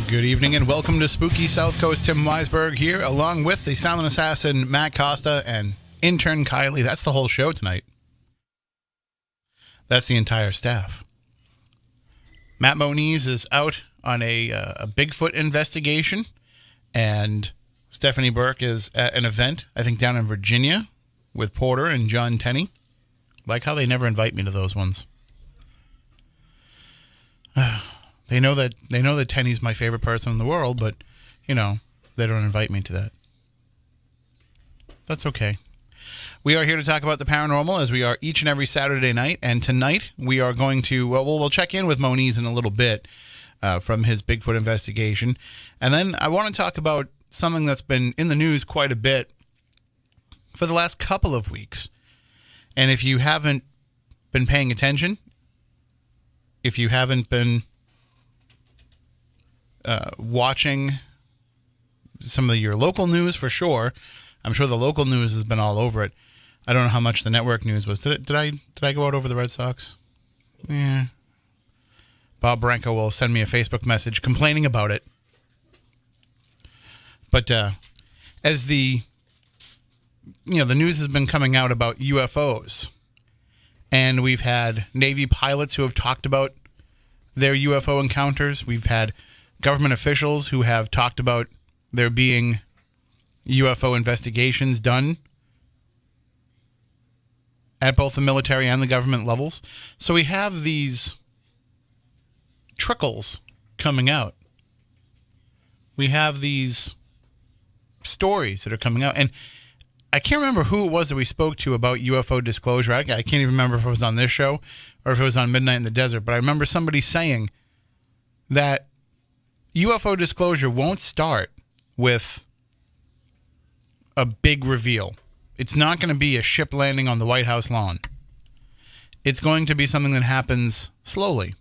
Good evening and welcome to Spooky South Coast. Tim Weisberg here, along with the silent assassin Matt Costa and intern Kylie. That's the whole show tonight. That's the entire staff. Matt Moniz is out on a Bigfoot investigation, and Stephanie Burke is at an event, I think down in Virginia, with Porter and John Tenney. Like how they never invite me to those ones. They know that Tenney's my favorite person in the world, but, you know, they don't invite me to that. That's okay. We are here to talk about the paranormal, as we are each and every Saturday night, and tonight we are going to, we'll check in with Moniz in a little bit from his Bigfoot investigation, and then I want to talk about something that's been in the news quite a bit for the last couple of weeks, and if you haven't been paying attention, if you haven't been watching some of your local news, for sure. I'm sure the local news has been all over it. I don't know how much the network news was. Did I go out over the Red Sox? Yeah. Bob Branco will send me a Facebook message complaining about it. But as the news has been coming out about UFOs, and we've had Navy pilots who have talked about their UFO encounters. We've had government officials who have talked about there being UFO investigations done at both the military and the government levels. So we have these trickles coming out. We have these stories that are coming out. And I can't remember who it was that we spoke to about UFO disclosure. I can't even remember if it was on this show or if it was on Midnight in the Desert. But I remember somebody saying that UFO disclosure won't start with a big reveal. It's not going to be a ship landing on the White House lawn. It's going to be something that happens slowly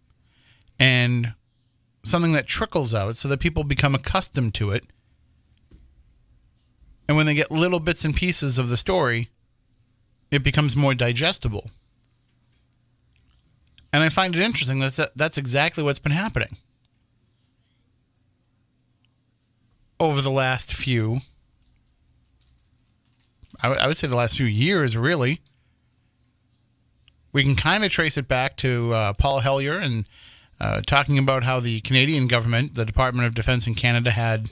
and something that trickles out so that people become accustomed to it. And when they get little bits and pieces of the story, it becomes more digestible. And I find it interesting that that's exactly what's been happening over the last few, I would say the last few years, really. We can kind of trace it back to Paul Hellyer and talking about how the Canadian government, the Department of Defense in Canada, had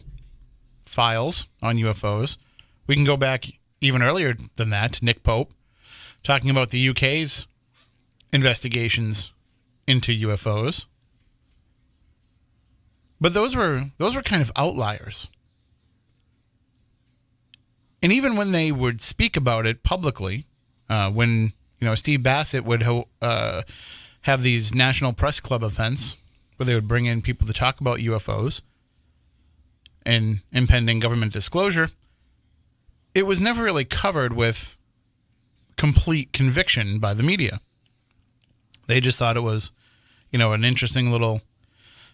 files on UFOs. We can go back even earlier than that to Nick Pope, talking about the UK's investigations into UFOs. But those were kind of outliers. And even when they would speak about it publicly, when Steve Bassett would have these National Press Club events where they would bring in people to talk about UFOs and impending government disclosure, it was never really covered with complete conviction by the media. They just thought it was, an interesting little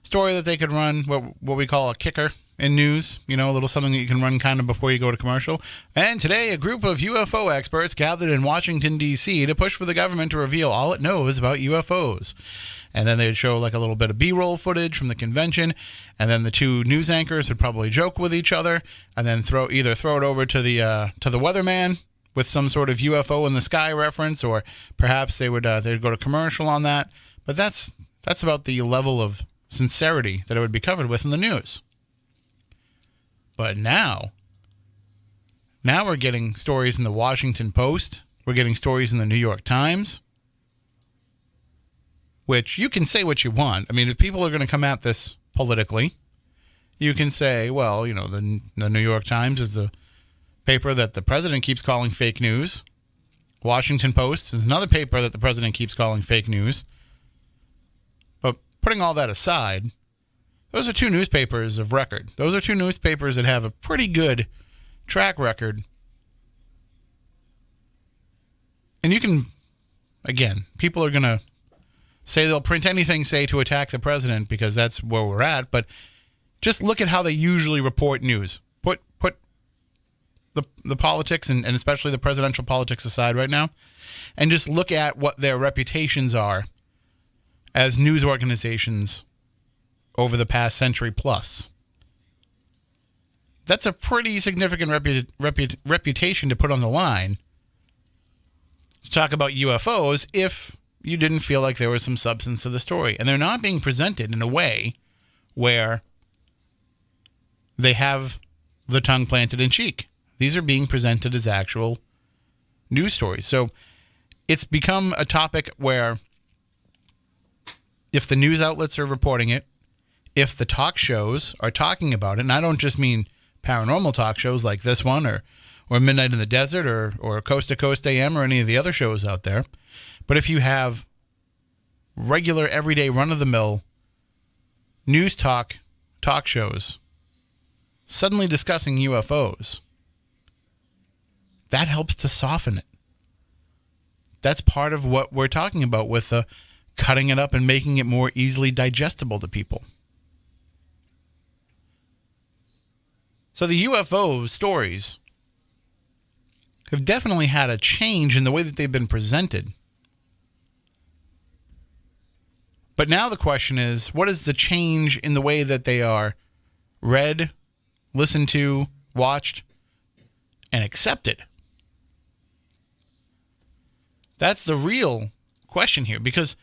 story that they could run, what we call a kicker in news, a little something that you can run kind of before you go to commercial. And today, a group of UFO experts gathered in Washington, D.C. to push for the government to reveal all it knows about UFOs. And then they'd show like a little bit of B-roll footage from the convention, and then the two news anchors would probably joke with each other, and then throw it over to the weatherman with some sort of UFO in the sky reference, or perhaps they'd go to commercial on that. But that's about the level of sincerity that it would be covered with in the news. But now we're getting stories in the Washington Post. We're getting stories in the New York Times, which you can say what you want. I mean, if people are going to come at this politically, you can say, well, the New York Times is the paper that the president keeps calling fake news. Washington Post is another paper that the president keeps calling fake news. But putting all that aside, those are two newspapers of record. Those are two newspapers that have a pretty good track record. And you can, again, people are going to say they'll print anything, say, to attack the president because that's where we're at. But Just look at how they usually report news. Put the politics and especially the presidential politics aside right now, and just look at what their reputations are as news organizations over the past century plus. That's a pretty significant reputation to put on the line to talk about UFOs if you didn't feel like there was some substance to the story. And they're not being presented in a way where they have the tongue planted in cheek. These are being presented as actual news stories. So it's become a topic where if the news outlets are reporting it, if the talk shows are talking about it, and I don't just mean paranormal talk shows like this one or Midnight in the Desert or Coast to Coast AM or any of the other shows out there, but if you have regular, everyday, run-of-the-mill news talk shows suddenly discussing UFOs, that helps to soften it. That's part of what we're talking about with cutting it up and making it more easily digestible to people. So the UFO stories have definitely had a change in the way that they've been presented. But now the question is, what is the change in the way that they are read, listened to, watched, and accepted? That's the real question here, because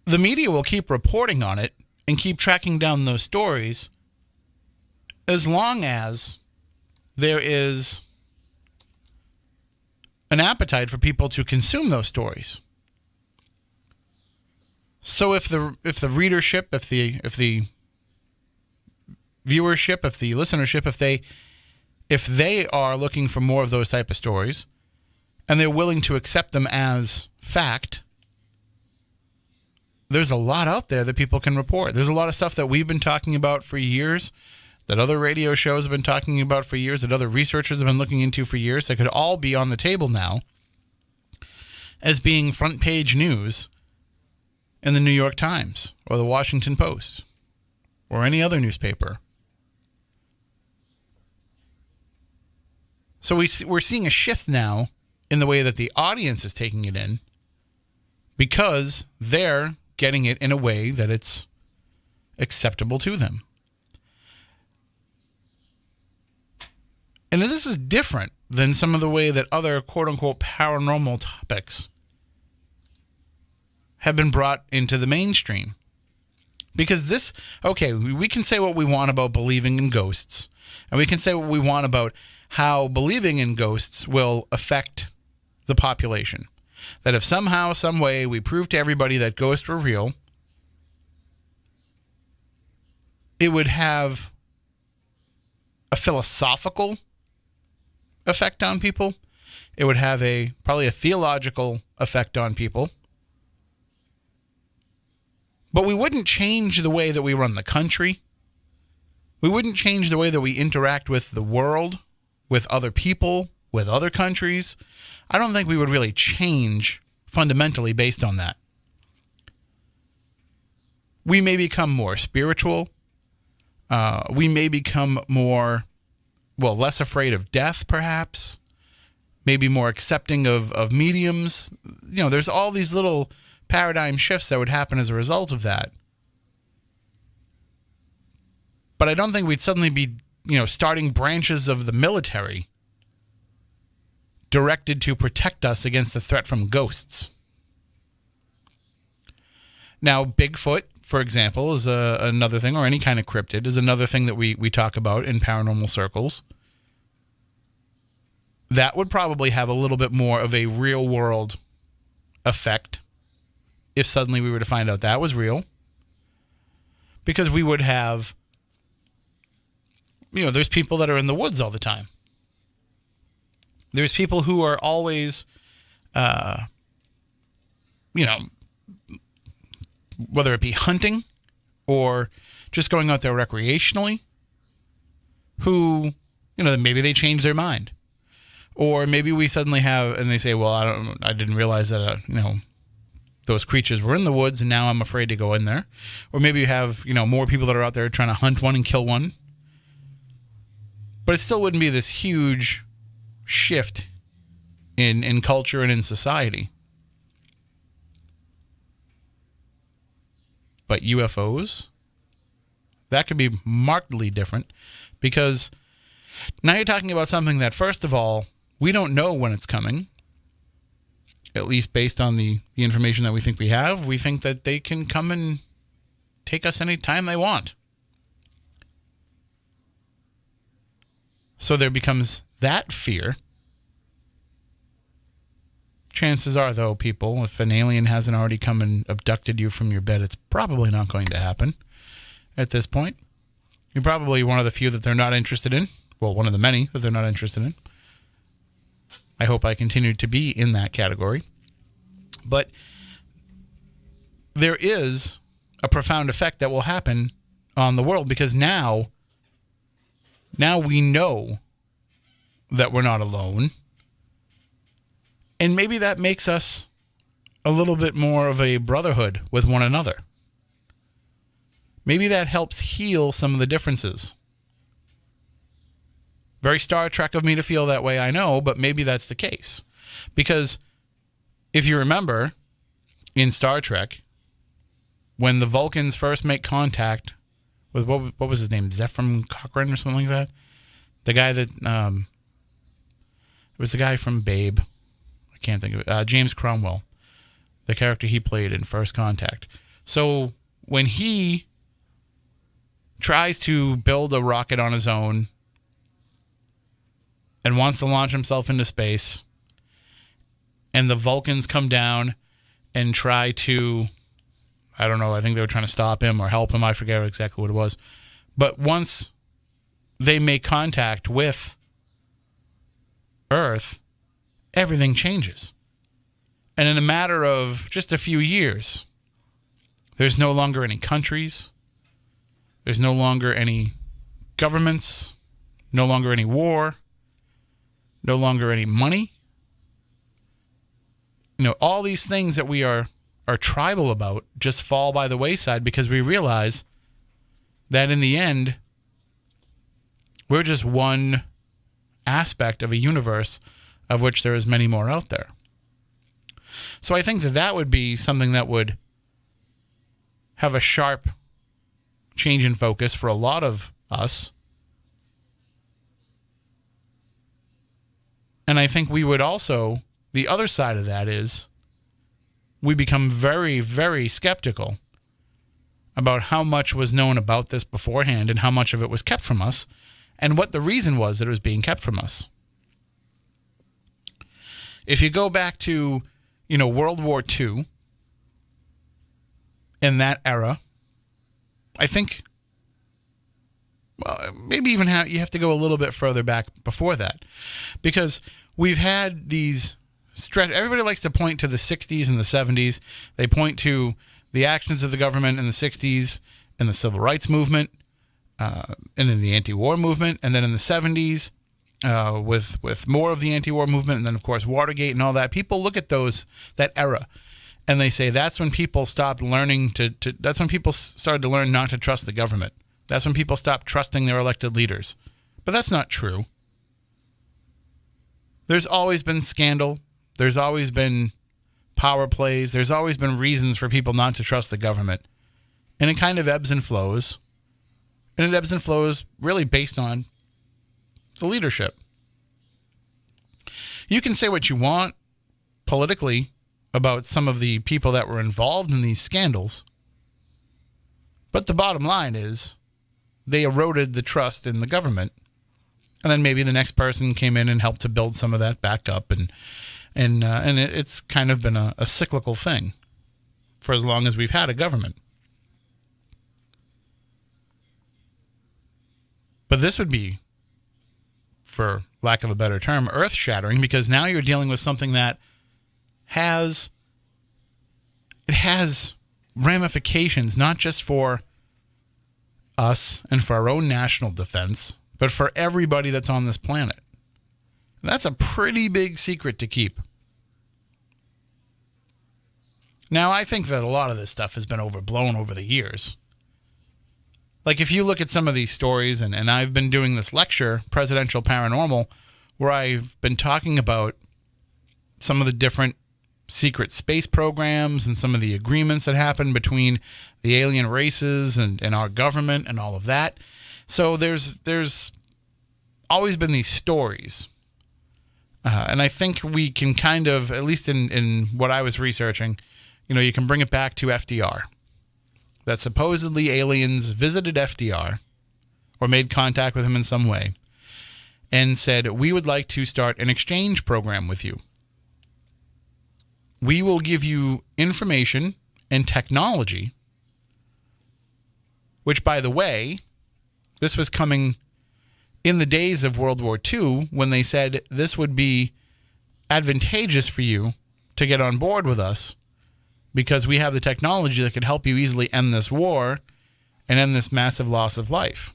the media will keep reporting on it and keep tracking down those stories as long as there is an appetite for people to consume those stories. So if the readership, if the viewership, if the listenership, if they are looking for more of those type of stories and they're willing to accept them as fact, there's a lot out there that people can report. There's a lot of stuff that we've been talking about for years, that other radio shows have been talking about for years, that other researchers have been looking into for years, that could all be on the table now as being front page news in the New York Times or the Washington Post or any other newspaper. So we're seeing a shift now in the way that the audience is taking it in because they're getting it in a way that it's acceptable to them. And this is different than some of the way that other quote-unquote paranormal topics have been brought into the mainstream. Because we can say what we want about believing in ghosts, and we can say what we want about how believing in ghosts will affect the population. That if somehow, some way, we prove to everybody that ghosts were real, it would have a philosophical effect on people. It would have probably a theological effect on people. But we wouldn't change the way that we run the country. We wouldn't change the way that we interact with the world, with other people, with other countries. I don't think we would really change fundamentally based on that. We may become more spiritual. We may become less afraid of death, perhaps. Maybe more accepting of mediums. There's all these little paradigm shifts that would happen as a result of that. But I don't think we'd suddenly be, starting branches of the military directed to protect us against the threat from ghosts. Now, Bigfoot, for example, is another thing, or any kind of cryptid, is another thing that we talk about in paranormal circles. That would probably have a little bit more of a real-world effect if suddenly we were to find out that was real. Because we would have, there's people that are in the woods all the time. There's people who are always, whether it be hunting or just going out there recreationally, who, maybe they change their mind. Or maybe we suddenly have, and they say, well, I didn't realize that, those creatures were in the woods and now I'm afraid to go in there. Or maybe you have, more people that are out there trying to hunt one and kill one. But it still wouldn't be this huge shift in culture and in society. But UFOs, that could be markedly different, because now you're talking about something that, first of all, we don't know when it's coming. At least based on the information that we think we have, we think that they can come and take us any time they want. So there becomes that fear. Chances are, though, people, if an alien hasn't already come and abducted you from your bed, it's probably not going to happen at this point. You're probably one of the few that they're not interested in. Well, one of the many that they're not interested in. I hope I continue to be in that category. But there is a profound effect that will happen on the world, because now we know that we're not alone. And maybe that makes us a little bit more of a brotherhood with one another. Maybe that helps heal some of the differences. Very Star Trek of me to feel that way, I know, but maybe that's the case. Because if you remember, in Star Trek, when the Vulcans first make contact with, what was his name, Zephyr Cochrane or something like that? The guy that, it was the guy from Babe. I can't think of it. James Cromwell, the character he played in First Contact. So when he tries to build a rocket on his own and wants to launch himself into space, and the Vulcans come down and try to, I don't know, I think they were trying to stop him or help him. I forget exactly what it was. But once they make contact with Earth, everything changes. And in a matter of just a few years, there's no longer any countries. There's no longer any governments. No longer any war. No longer any money. All these things that we are tribal about just fall by the wayside, because we realize that in the end, we're just one aspect of a universe of which there is many more out there. So I think that would be something that would have a sharp change in focus for a lot of us. And I think we would also, the other side of that is, we become very, very skeptical about how much was known about this beforehand and how much of it was kept from us, and what the reason was that it was being kept from us. If you go back to, World War II, in that era, I think, well, maybe even you have to go a little bit further back before that, because we've had these everybody likes to point to the 60s and the 70s. They point to the actions of the government in the 60s and the civil rights movement, and in the anti-war movement, and then in the 70s with more of the anti-war movement, and then of course Watergate and all that. People look at that era, and they say that's when people stopped learning that's when people started to learn not to trust the government. That's when people stopped trusting their elected leaders. But that's not true. There's always been scandal. There's always been power plays. There's always been reasons for people not to trust the government. And it kind of ebbs and flows. And it ebbs and flows really based on the leadership. You can say what you want politically about some of the people that were involved in these scandals. But the bottom line is they eroded the trust in the government. And then maybe the next person came in and helped to build some of that back up. And it's kind of been a cyclical thing for as long as we've had a government. But this would be, for lack of a better term, earth-shattering, because now you're dealing with something that has ramifications, not just for us and for our own national defense, but for everybody that's on this planet. That's a pretty big secret to keep. Now, I think that a lot of this stuff has been overblown over the years. Like, if you look at some of these stories, and I've been doing this lecture, Presidential Paranormal, where I've been talking about some of the different secret space programs and some of the agreements that happen between the alien races and our government and all of that. So there's always been these stories. And I think we can kind of, at least in what I was researching, you can bring it back to FDR. That supposedly aliens visited FDR or made contact with him in some way and said, we would like to start an exchange program with you. We will give you information and technology, which, by the way, this was coming in the days of World War II when they said this would be advantageous for you to get on board with us because we have the technology that could help you easily end this war and end this massive loss of life.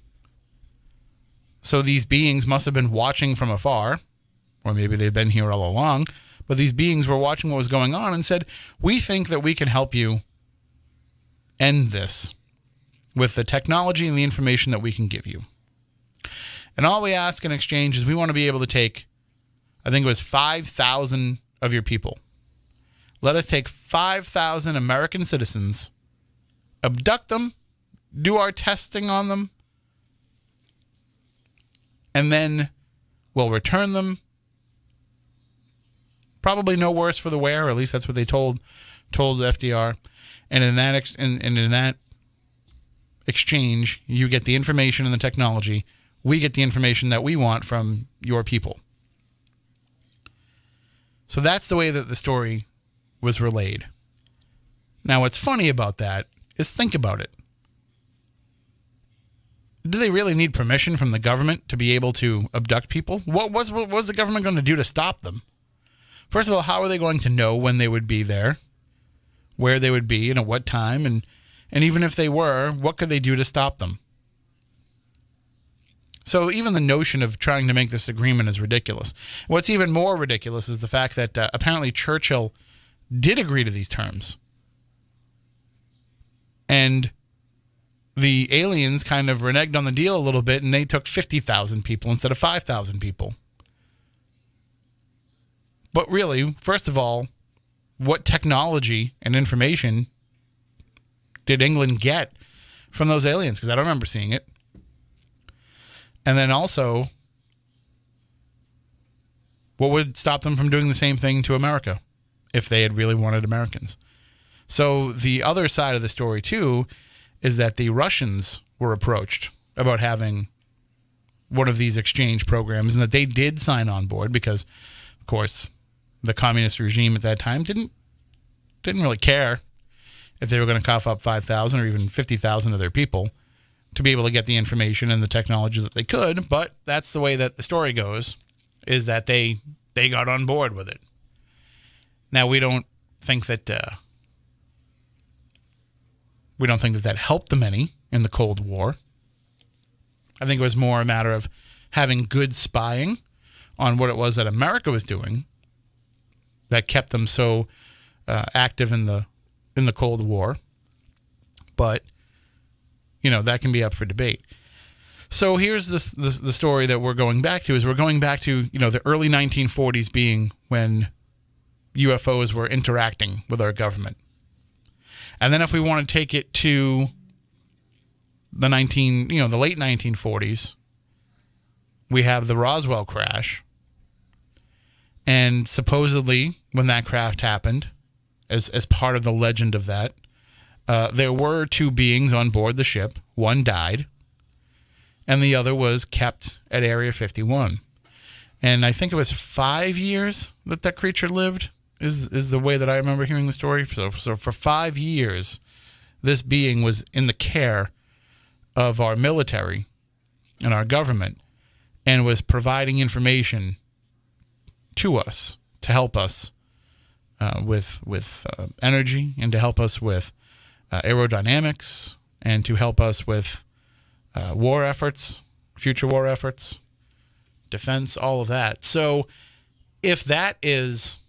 So these beings must have been watching from afar, or maybe they've been here all along, but these beings were watching what was going on and said, we think that we can help you end this with the technology and the information that we can give you. And all we ask in exchange is we want to be able to take, I think it was 5,000 of your people. Let us take 5,000 American citizens, abduct them, do our testing on them, and then we'll return them. Probably no worse for the wear, or at least that's what they told FDR. And in that exchange, you get the information and the technology. We get the information that we want from your people. So that's the way that the story was relayed. Now, what's funny about that is think about it. Do they really need permission from the government to be able to abduct people? What was the government going to do to stop them? First of all, how are they going to know when they would be there, where they would be, and at what time? And even if they were, what could they do to stop them? So even the notion of trying to make this agreement is ridiculous. What's even more ridiculous is the fact that apparently Churchill did agree to these terms. And the aliens kind of reneged on the deal a little bit, and they took 50,000 people instead of 5,000 people. But really, first of all, what technology and information did England get from those aliens? Because I don't remember seeing it. And then also, what would stop them from doing the same thing to America if they had really wanted Americans? So the other side of the story, too, is that the Russians were approached about having one of these exchange programs, and that they did sign on board because, of course, the communist regime at that time didn't really care if they were going to cough up 5,000 or even 50,000 of their people to be able to get the information and the technology that they could. But that's the way that the story goes, is that they got on board with it. Now, we don't think that that helped them any in the Cold War. I think it was more a matter of having good spying on what it was that America was doing that kept them so active in the Cold War. But that can be up for debate. So here's the story that we're going back to. We're going back to the early 1940s being when UFOs were interacting with our government. And then if we want to take it to the late 1940s, we have the Roswell crash. And supposedly, when that crash happened, as part of the legend of that, there were two beings on board the ship. One died, and the other was kept at Area 51. And I think it was 5 years that creature lived, is the way that I remember hearing the story. So for 5 years, this being was in the care of our military and our government and was providing information to us to help us with energy and to help us with aerodynamics and to help us with war efforts, future war efforts, defense, all of that. So if that is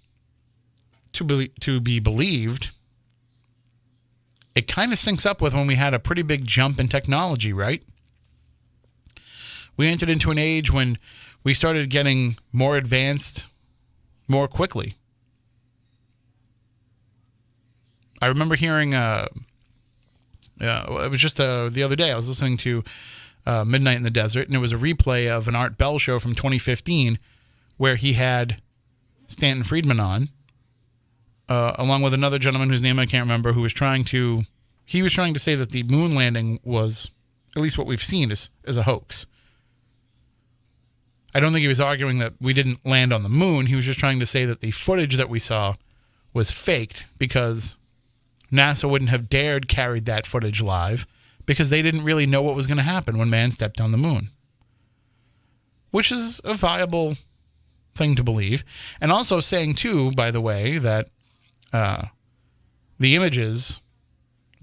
to be believed, it kind of syncs up with when we had a pretty big jump in technology, right? We entered into an age when we started getting more advanced more quickly. I remember hearing, it was just the other day, I was listening to Midnight in the Desert, and it was a replay of an Art Bell show from 2015 where he had Stanton Friedman on, along with another gentleman whose name I can't remember, who was trying to say that the moon landing was, at least what we've seen, is a hoax. I don't think he was arguing that we didn't land on the moon. He was just trying to say that the footage that we saw was faked because NASA wouldn't have dared carry that footage live because they didn't really know what was going to happen when man stepped on the moon. Which is a viable thing to believe. And also saying, too, by the way, that the images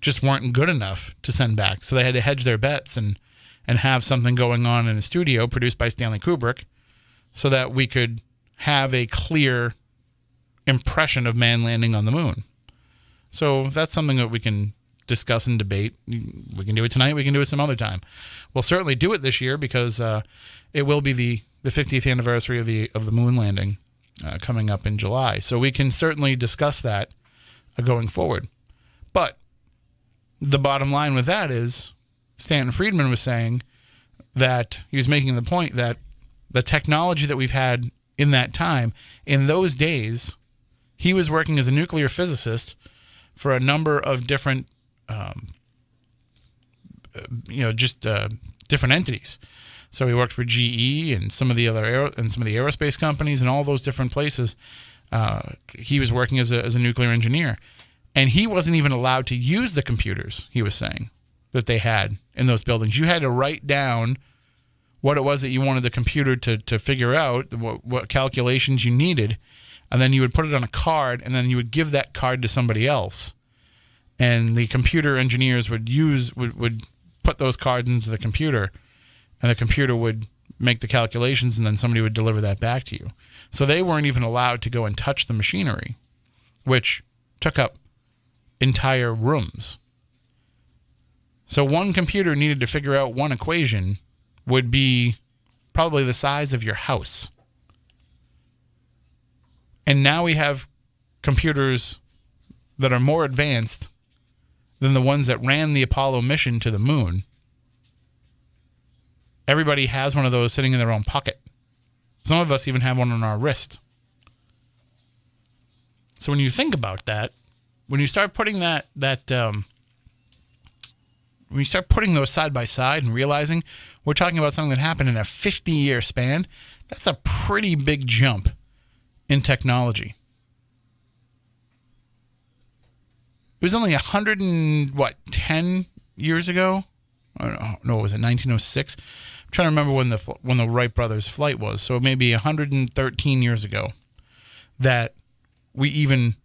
just weren't good enough to send back. So they had to hedge their bets and have something going on in a studio produced by Stanley Kubrick so that we could have a clear impression of man landing on the moon. So that's something that we can discuss and debate. We can do it tonight. We can do it some other time. We'll certainly do it this year because it will be the 50th anniversary of the moon landing coming up in July. So we can certainly discuss that going forward. But the bottom line with that is Stanton Friedman was saying that he was making the point that the technology that we've had in that time, in those days, he was working as a nuclear physicist for a number of different, different entities. So he worked for GE and some of the aerospace companies and all those different places. He was working as a nuclear engineer, and he wasn't even allowed to use the computers. He was saying that they had in those buildings. You had to write down what it was that you wanted the computer to figure out, what calculations you needed, and then you would put it on a card, and then you would give that card to somebody else. And the computer engineers would put those cards into the computer, and the computer would make the calculations, and then somebody would deliver that back to you. So they weren't even allowed to go and touch the machinery, which took up entire rooms. So one computer needed to figure out one equation would be probably the size of your house. And now we have computers that are more advanced than the ones that ran the Apollo mission to the moon. Everybody has one of those sitting in their own pocket. Some of us even have one on our wrist. So when you think about that, when you start putting when you start putting those side by side and realizing we're talking about something that happened in a 50-year span, that's a pretty big jump in technology. It was only 10 years ago? No, was it 1906? I'm trying to remember when the Wright Brothers flight was. So maybe 113 years ago that we even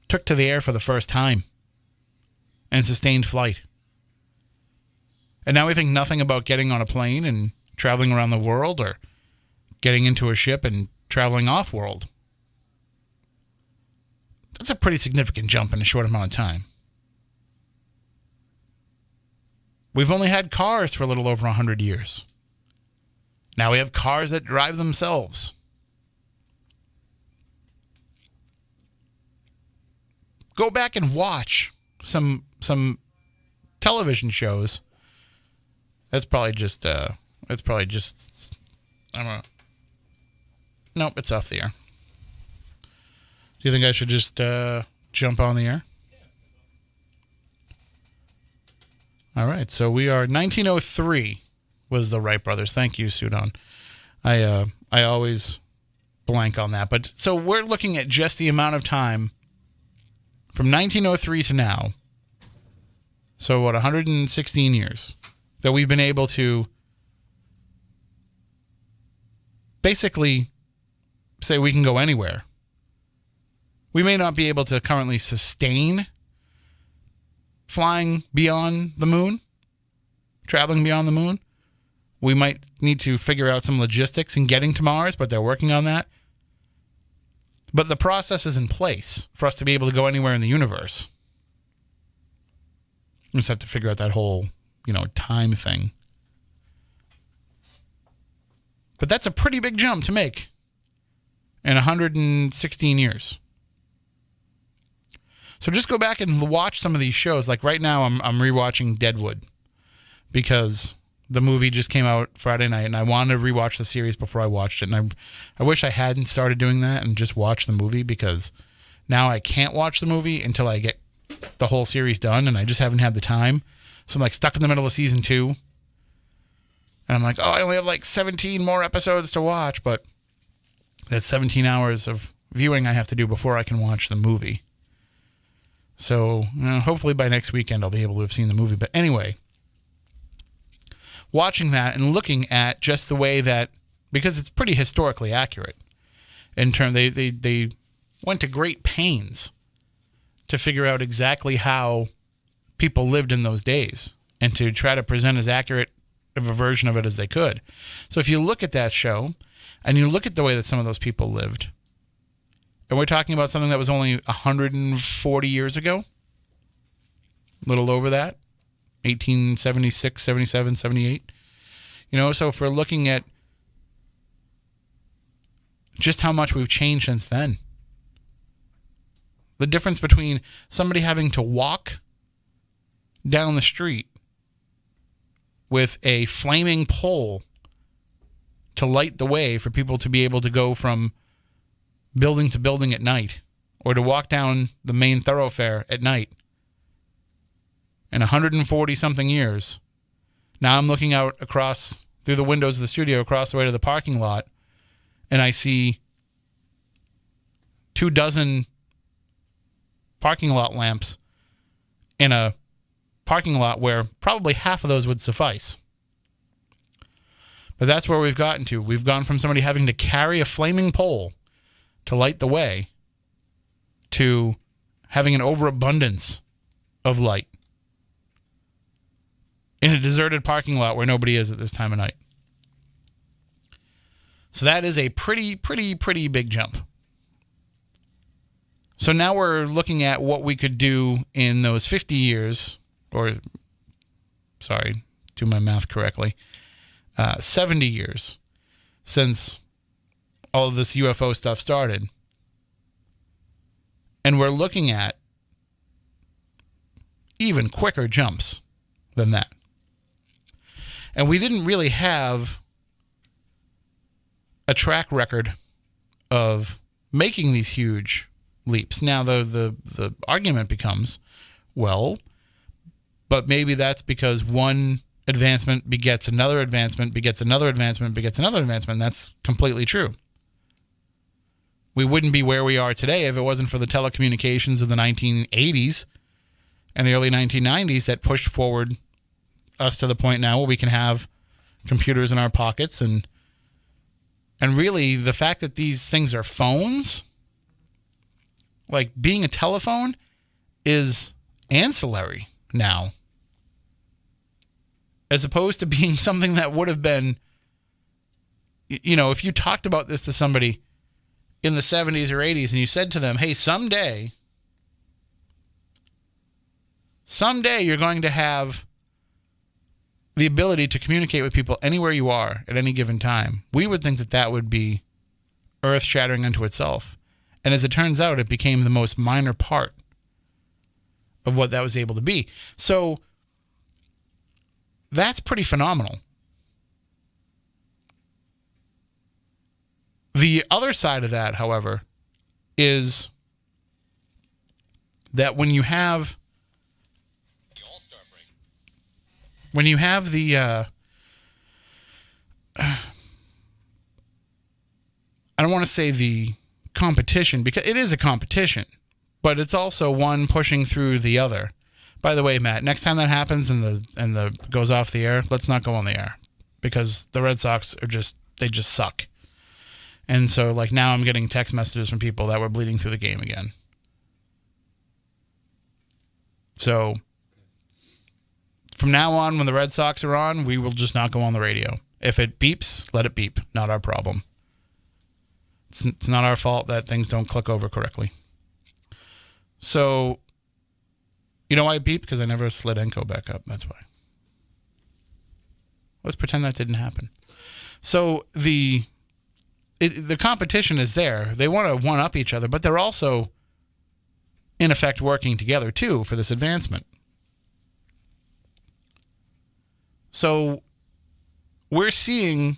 took to the air for the first time and sustained flight. And now we think nothing about getting on a plane and traveling around the world or getting into a ship and traveling off-world. That's a pretty significant jump in a short amount of time. We've only had cars for a little over 100 years. Now we have cars that drive themselves. Go back and watch some television shows. That's probably just I don't know. Nope, it's off the air. Do you think I should just jump on the air? All right, so we are 1903 was the Wright Brothers. Thank you, Sudon. I always blank on that. But so we're looking at just the amount of time from 1903 to now. So what, 116 years that we've been able to basically say we can go anywhere. We may not be able to currently sustain flying beyond the moon, traveling beyond the moon. We might need to figure out some logistics in getting to Mars, but they're working on that. But the process is in place for us to be able to go anywhere in the universe. You just have to figure out that whole, time thing. But that's a pretty big jump to make in 116 years. So just go back and watch some of these shows. Like right now, I'm rewatching Deadwood because the movie just came out Friday night, and I wanted to rewatch the series before I watched it. And I wish I hadn't started doing that and just watched the movie, because now I can't watch the movie until I get the whole series done, and I just haven't had the time. So I'm like stuck in the middle of season 2. And I'm like, I only have like 17 more episodes to watch, but that's 17 hours of viewing I have to do before I can watch the movie. So hopefully by next weekend I'll be able to have seen the movie. But anyway, watching that and looking at just the way that, because it's pretty historically accurate in terms, they went to great pains to figure out exactly how people lived in those days and to try to present as accurate of a version of it as they could. So if you look at that show and you look at the way that some of those people lived, and we're talking about something that was only 140 years ago, a little over that, 1876, 77, 78. So if we're looking at just how much we've changed since then, the difference between somebody having to walk down the street with a flaming pole to light the way for people to be able to go from building to building at night, or to walk down the main thoroughfare at night. In 140 something years, now I'm looking out across through the windows of the studio across the way to the parking lot, and I see 24 parking lot lamps in a parking lot where probably half of those would suffice. But that's where we've gotten to. We've gone from somebody having to carry a flaming pole to light the way to having an overabundance of light in a deserted parking lot where nobody is at this time of night. So that is a pretty big jump. So now we're looking at what we could do in those 50 years, or, sorry, do my math correctly, 70 years since all of this UFO stuff started. And we're looking at even quicker jumps than that. And we didn't really have a record of making these huge leaps. Now, the argument becomes, well, but maybe that's because one advancement begets another advancement, begets another advancement, begets another advancement. That's completely true. We wouldn't be where we are today if it wasn't for the telecommunications of the 1980s and the early 1990s that pushed forward us to the point now where we can have computers in our pockets. And really, the fact that these things are phones, like being a telephone, is ancillary now, as opposed to being something that would have been, if you talked about this to somebody in the 70s or 80s and you said to them, hey, someday you're going to have the ability to communicate with people anywhere you are at any given time, we would think that would be earth-shattering unto itself. And as it turns out, it became the most minor part of what that was able to be. So that's pretty phenomenal. The other side of that, however, is that when you have the I don't want to say the competition, because it is a competition, but it's also one pushing through the other. By the way, Matt, next time that happens and the goes off the air, let's not go on the air, because the Red Sox they just suck. And so, like, now I'm getting text messages from people that were bleeding through the game again. So from now on, when the Red Sox are on, we will just not go on the radio. If it beeps, let it beep. Not our problem. It's not our fault that things don't click over correctly. So You know why it beeped? Because I never slid Enco back up. That's why. Let's pretend that didn't happen. So the competition is there. They want to one-up each other, but they're also, in effect, working together, too, for this advancement. So we're seeing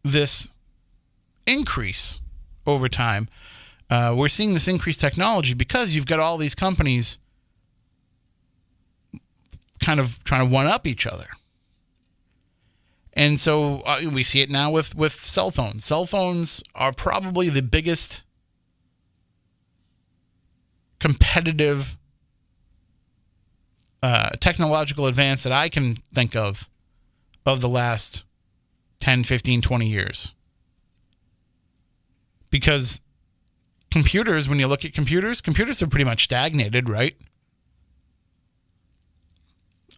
this increase over time. We're seeing this increased technology because you've got all these companies kind of trying to one-up each other. And so we see it now with cell phones. Cell phones are probably the biggest competitive technological advance that I can think of the last 10, 15, 20 years. Because computers, when you look at computers are pretty much stagnated, right?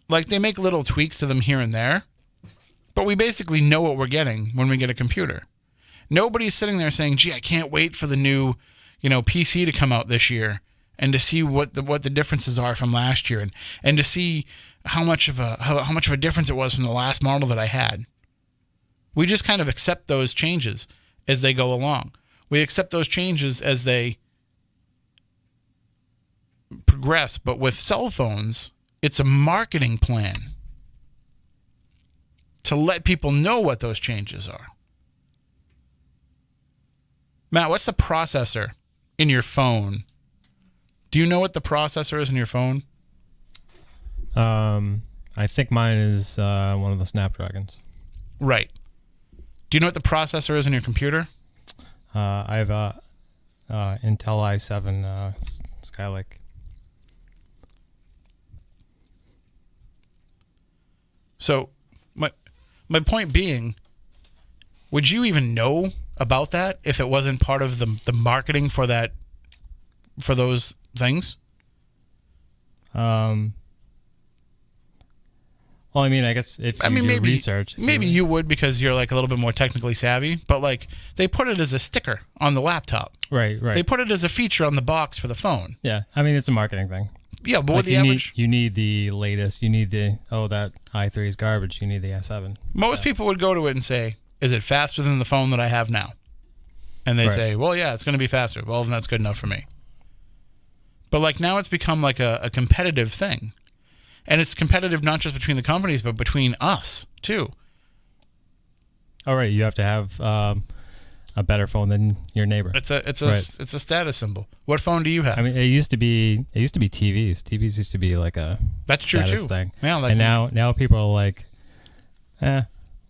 Like, they make little tweaks to them here and there, but we basically know what we're getting when we get a computer. Nobody's sitting there saying, gee, I can't wait for the new, PC to come out this year and to see what the differences are from last year and to see how much of a difference it was from the last model that I had. We just kind of accept those changes as they go along. We accept those changes as they progress. But with cell phones, it's a marketing plan to let people know what those changes are. Matt, what's the processor in your phone? Do you know what the processor is in your phone? I think mine is one of the Snapdragons. Right. Do you know what the processor is in your computer? I have a Intel i7 Skylake. So my point being, would you even know about that if it wasn't part of the marketing for those things? Well, I mean, I guess if you do research... Maybe you would because you're like a little bit more technically savvy, but like they put it as a sticker on the laptop. Right. They put it as a feature on the box for the phone. Yeah, I mean, it's a marketing thing. Yeah, but with the average... You need the latest. You need that i3 is garbage. You need the i7. Most people would go to it and say, is it faster than the phone that I have now? And they say, well, yeah, it's going to be faster. Well, then that's good enough for me. But like now it's become like a competitive thing. And it's competitive not just between the companies, but between us, too. All right, you have to have a better phone than your neighbor. It's a status symbol. What phone do you have? I mean, it used to be TVs. TVs used to be like a status thing. Yeah, and now people are like,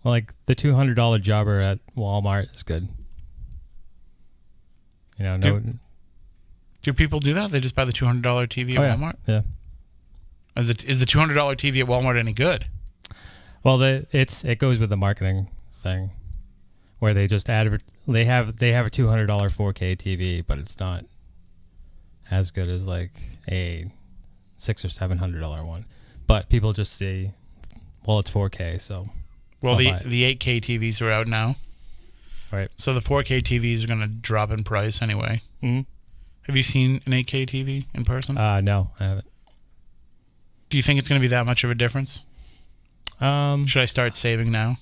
like the $200 jobber at Walmart is good. Do people do that? They just buy the $200 TV at Walmart? Yeah. Is the $200 TV at Walmart any good? Well, it goes with the marketing thing, where they just they have a $200 4K TV, but it's not as good as like a $600 or $700 one. But people just say, well, it's 4K, so. Well, the 8K TVs are out now, right? So the 4K TVs are going to drop in price anyway. Mm-hmm. Have you seen an 8K TV in person? No, I haven't. Do you think it's going to be that much of a difference? Should I start saving now?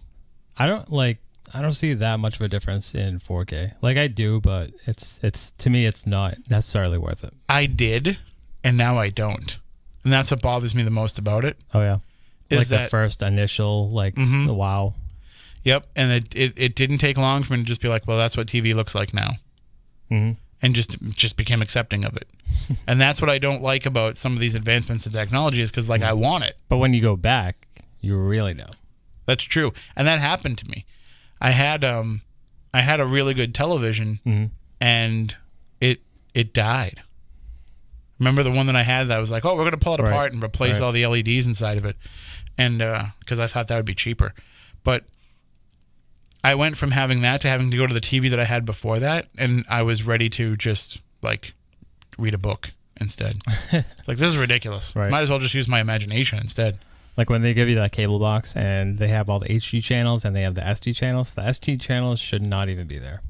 I don't see that much of a difference in 4K. Like I do, but it's to me it's not necessarily worth it. I did, and now I don't. And that's what bothers me the most about it. Oh yeah. Is the first initial the wow. Yep, and it didn't take long for me to just be like, well, that's what TV looks like now. Mm-hmm. And just became accepting of it. And that's what I don't like about some of these advancements in technology is because, I want it. But when you go back, you really know. That's true. And that happened to me. I had a really good television, and it died. Remember the one that I had that I was like, oh, we're going to pull it apart and replace all the LEDs inside of it. And because I thought that would be cheaper. But I went from having that to having to go to the TV that I had before that, and I was ready to just, read a book instead. This is ridiculous. Right. Might as well just use my imagination instead. Like when they give you that cable box and they have all the HD channels and they have the SD channels, the SD channels should not even be there.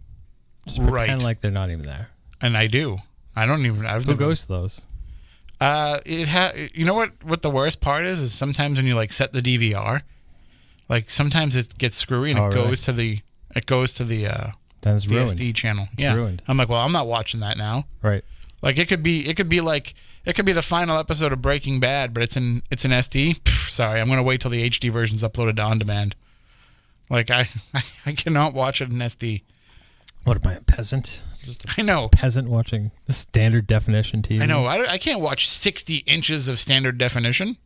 Just pretend like they're not even there. And I do. I don't even... Who goes to those? You know what the worst part is sometimes when you like set the DVR, like sometimes it gets screwy and it goes to the Then it's ruined. SD channel. It's ruined. I'm like, well, I'm not watching that now. Right. Like it could be the final episode of Breaking Bad, but it's in SD. Pff, sorry, I'm gonna wait till the HD version's uploaded to on demand. Like I cannot watch it in SD. What am I, a peasant? I know. Peasant watching the standard definition TV. I know. I can't watch 60 inches of standard definition.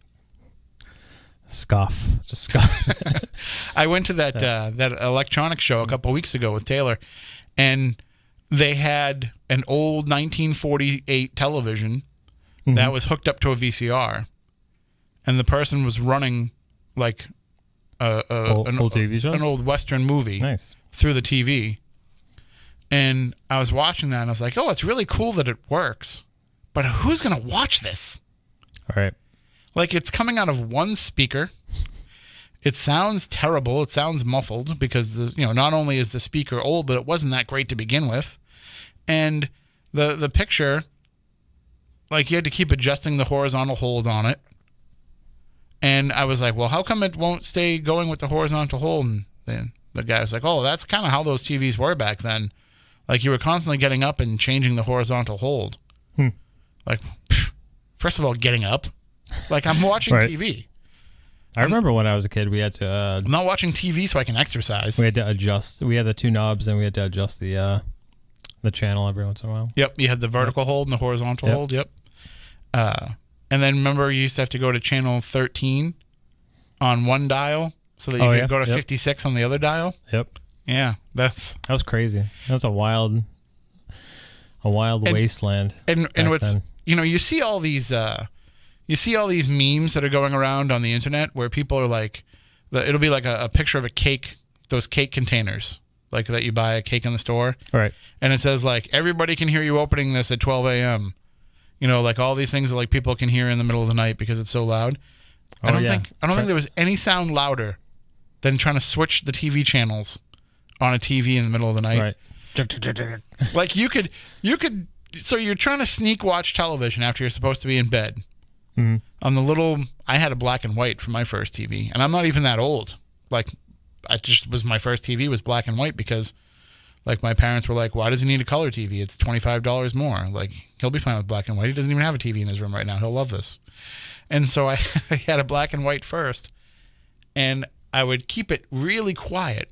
Scoff. Just scoff. I went to that electronics show a couple weeks ago with Taylor, and they had an old 1948 television that was hooked up to a VCR, and the person was running like an old TV shows? an old Western movie through the TV. And I was watching that, and I was like, oh, it's really cool that it works, but who's going to watch this? All right. Like, it's coming out of one speaker. It sounds terrible. It sounds muffled because, not only is the speaker old, but it wasn't that great to begin with. And the picture, like, you had to keep adjusting the horizontal hold on it. And I was like, well, how come it won't stay going with the horizontal hold? And then the guy was like, oh, that's kind of how those TVs were back then. Like, you were constantly getting up and changing the horizontal hold. Like, first of all, getting up. Like, I'm watching TV. I remember when I was a kid, we had to... I'm not watching TV so I can exercise. We had to adjust. We had the two knobs, and we had to adjust the channel every once in a while. Yep, you had the vertical hold and the horizontal hold. Yep. And then remember, you used to have to go to channel 13 on one dial so that you could go to 56 on the other dial. Yep. Yeah, that was crazy. That was a wild wasteland. And what's then. You see all these memes that are going around on the internet where people are like, it'll be like a picture of a cake, those cake containers, like that you buy a cake in the store, right? And it says like, everybody can hear you opening this at 12 a.m. Like all these things that like people can hear in the middle of the night because it's so loud. I don't think there was any sound louder than trying to switch the TV channels on a TV in the middle of the night. Right. Like you could, so you're trying to sneak watch television after you're supposed to be in bed. On I had a black and white for my first TV, and I'm not even that old. Like, my first TV was black and white because, like, my parents were like, why does he need a color TV? It's $25 more. Like, he'll be fine with black and white. He doesn't even have a TV in his room right now. He'll love this. And so I had a black and white first, and I would keep it really quiet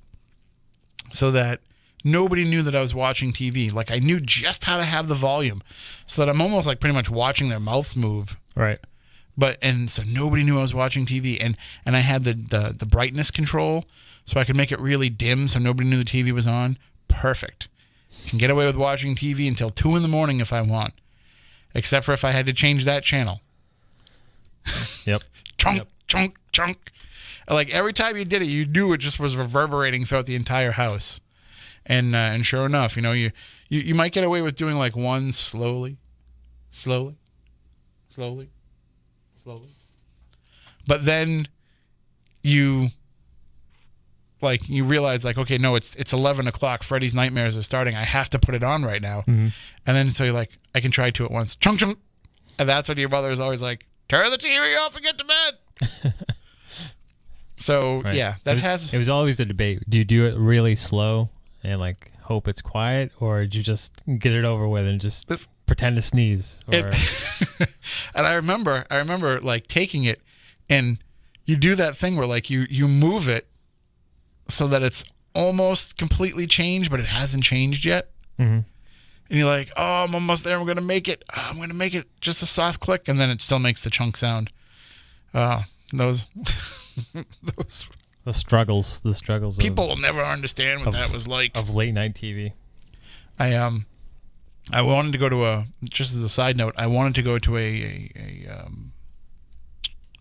so that nobody knew that I was watching TV. Like, I knew just how to have the volume so that I'm almost like pretty much watching their mouths move. Right. And so nobody knew I was watching TV. And I had the brightness control so I could make it really dim so nobody knew the TV was on. Perfect. Can get away with watching TV until 2 a.m. if I want. Except for if I had to change that channel. Yep. Chunk. Like every time you did it, you knew it just was reverberating throughout the entire house. And sure enough, you might get away with doing like one slowly. But then you realize like, okay, no, it's 11 o'clock. Freddy's Nightmares are starting. I have to put it on right now. Mm-hmm. And then so you're like, I can try 2 at once. Chunk. And that's when your mother is always like, turn the TV off and get to bed. So right. Yeah, it was always a debate. Do you do it really slow and like hope it's quiet, or did you just get it over with and just pretend to sneeze? Or... And I remember like taking it, and you do that thing where like you move it so that it's almost completely changed, but it hasn't changed yet. Mm-hmm. And you're like, oh, I'm almost there. I'm going to make it. I'm going to make it just a soft click, and then it still makes the chunk sound. Those. The struggles. People will never understand what that was like. Of late night TV. I wanted to go to just as a side note, I wanted to go to a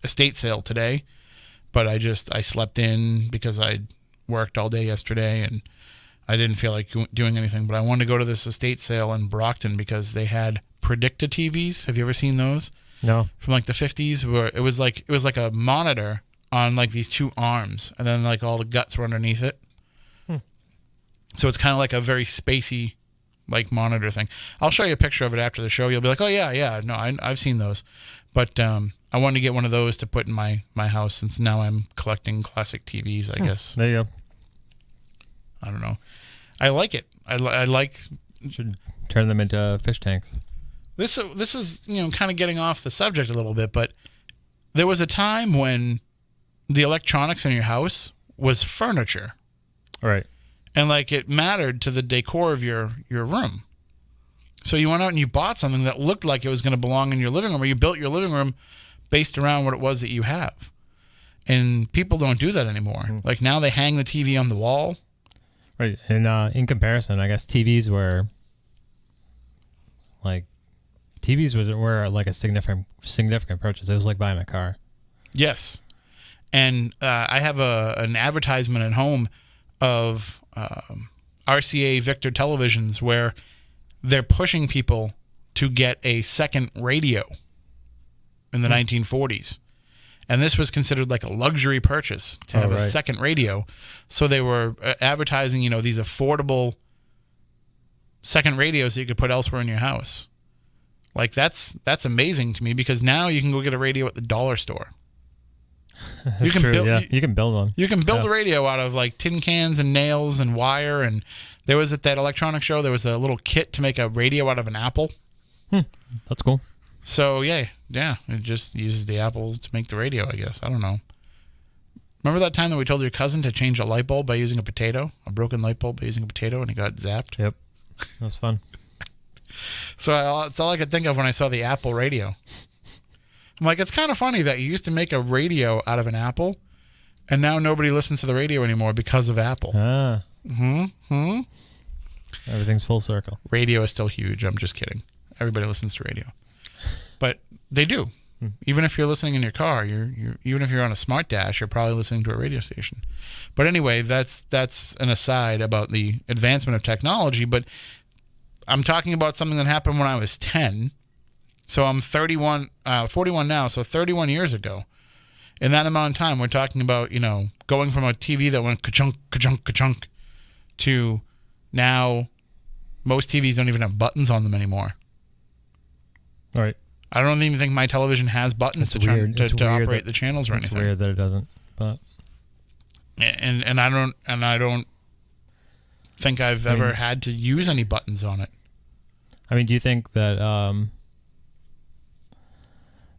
estate sale today, but I slept in because I worked all day yesterday and I didn't feel like doing anything. But I wanted to go to this estate sale in Brockton because they had Predicta TVs. Have you ever seen those? No. From like the 50s, where it was like a monitor on like these 2 arms, and then like all the guts were underneath it. So it's kind of like a very spacey monitor thing. I'll show you a picture of it after the show. You'll be like, oh yeah, no, I've seen those. But I wanted to get one of those to put in my house since now I'm collecting classic TVs, I guess. There you go. I don't know. I like it. I like. Should turn them into fish tanks. This is kind of getting off the subject a little bit, but there was a time when the electronics in your house was furniture. Right. And it mattered to the decor of your room. So you went out and you bought something that looked like it was going to belong in your living room, or you built your living room based around what it was that you have. And people don't do that anymore. Mm-hmm. Now they hang the TV on the wall. Right. And in comparison, I guess TVs were a significant purchase. It was like buying a car. Yes. And I have an advertisement at home of RCA Victor televisions where they're pushing people to get a second radio in the 1940s. And this was considered like a luxury purchase to have a second radio. So they were advertising, these affordable second radios that you could put elsewhere in your house. That's amazing to me, because now you can go get a radio at the dollar store. You can build one. You can build a radio out of tin cans and nails and wire. And there was at that electronic show, there was a little kit to make a radio out of an apple. That's cool. So yeah, it just uses the apples to make the radio, I guess. I don't know. Remember that time that we told your cousin to change a light bulb by using a broken light bulb by using a potato, and he got zapped? Yep. That was fun. So it's all I could think of when I saw the Apple radio. I'm like, it's kind of funny that you used to make a radio out of an apple, and now nobody listens to the radio anymore because of Apple. Everything's full circle. Radio is still huge. I'm just kidding. Everybody listens to radio. But they do. Even if you're listening in your car, even if you're on a smart dash, you're probably listening to a radio station. But anyway, that's an aside about the advancement of technology. But I'm talking about something that happened when I was 10. So I'm 41 now. So 31 years ago. In that amount of time, we're talking about, going from a TV that went ka-chunk, ka-chunk, ka-chunk to now most TVs don't even have buttons on them anymore. All right. I don't even think my television has buttons to operate the channels or anything. It's weird that it doesn't. But and I don't think I've ever had to use any buttons on it. I mean, do you think that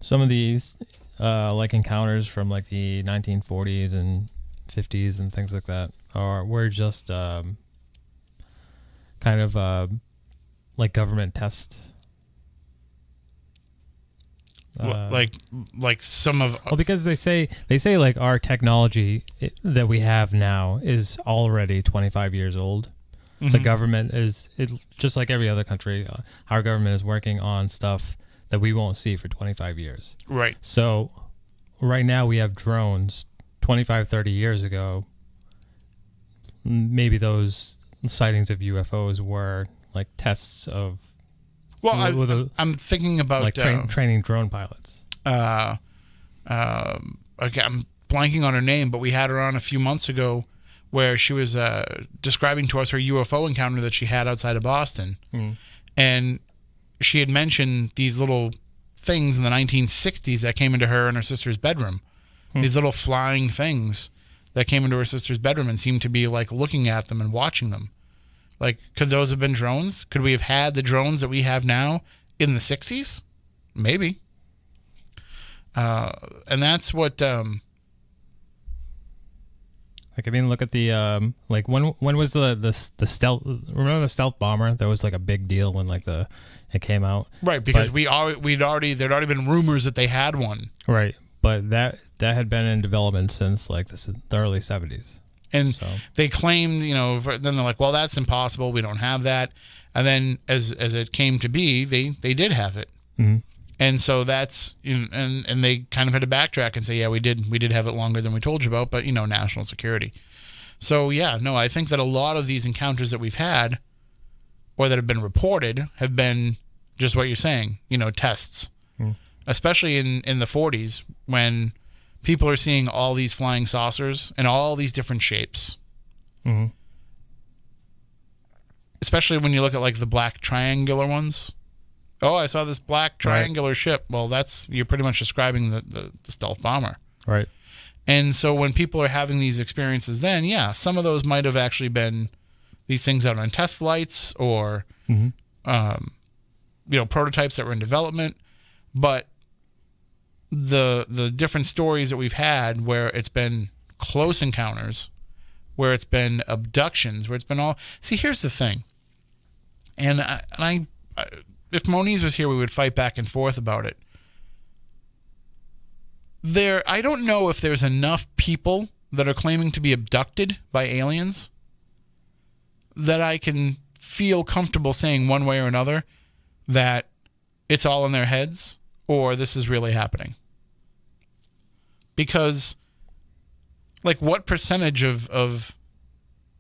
some of these encounters from the 1940s and 50s and things like that were just kind of government test? Like some of because they say our technology that we have now is already 25 years old. Mm-hmm. The government is just like every other country. Our government is working on stuff that we won't see for 25 years. Right. So right now we have drones. 25, 30 years ago, maybe those sightings of UFOs were tests of. Well, I'm thinking about training drone pilots. Okay, I'm blanking on her name, but we had her on a few months ago, where she was describing to us her UFO encounter that she had outside of Boston, and she had mentioned these little things in the 1960s that came into her and her sister's bedroom. These little flying things that came into her sister's bedroom and seemed to be looking at them and watching them. Could those have been drones? Could we have had the drones that we have now in the 60s? Maybe. And that's what... look at the... when was the stealth... Remember the stealth bomber? That was a big deal when it came out. Right, because there'd already been rumors that they had one. Right, but that had been in development since the early 70s. And they claimed, then they're like, well, that's impossible. We don't have that. And then as it came to be, they did have it. Mm-hmm. And so that's, and they kind of had to backtrack and say, yeah, we did have it longer than we told you about, but, national security. So, yeah, no, I think that a lot of these encounters that we've had or that have been reported have been just what you're saying, tests. Especially in the 40s when people are seeing all these flying saucers and all these different shapes. Mm-hmm. especially when you look at like the black triangular ones. Oh, I saw this black triangular ship. Well, you're pretty much describing the stealth bomber. Right. And so when people are having these experiences, then yeah, some of those might have actually been these things out on test flights or prototypes that were in development. But the different stories that we've had where it's been close encounters, where it's been abductions, where it's been all... See, here's the thing. And I if Moniz was here, we would fight back and forth about it. I don't know if there's enough people that are claiming to be abducted by aliens that I can feel comfortable saying one way or another that it's all in their heads or this is really happening. Because, like, what percentage of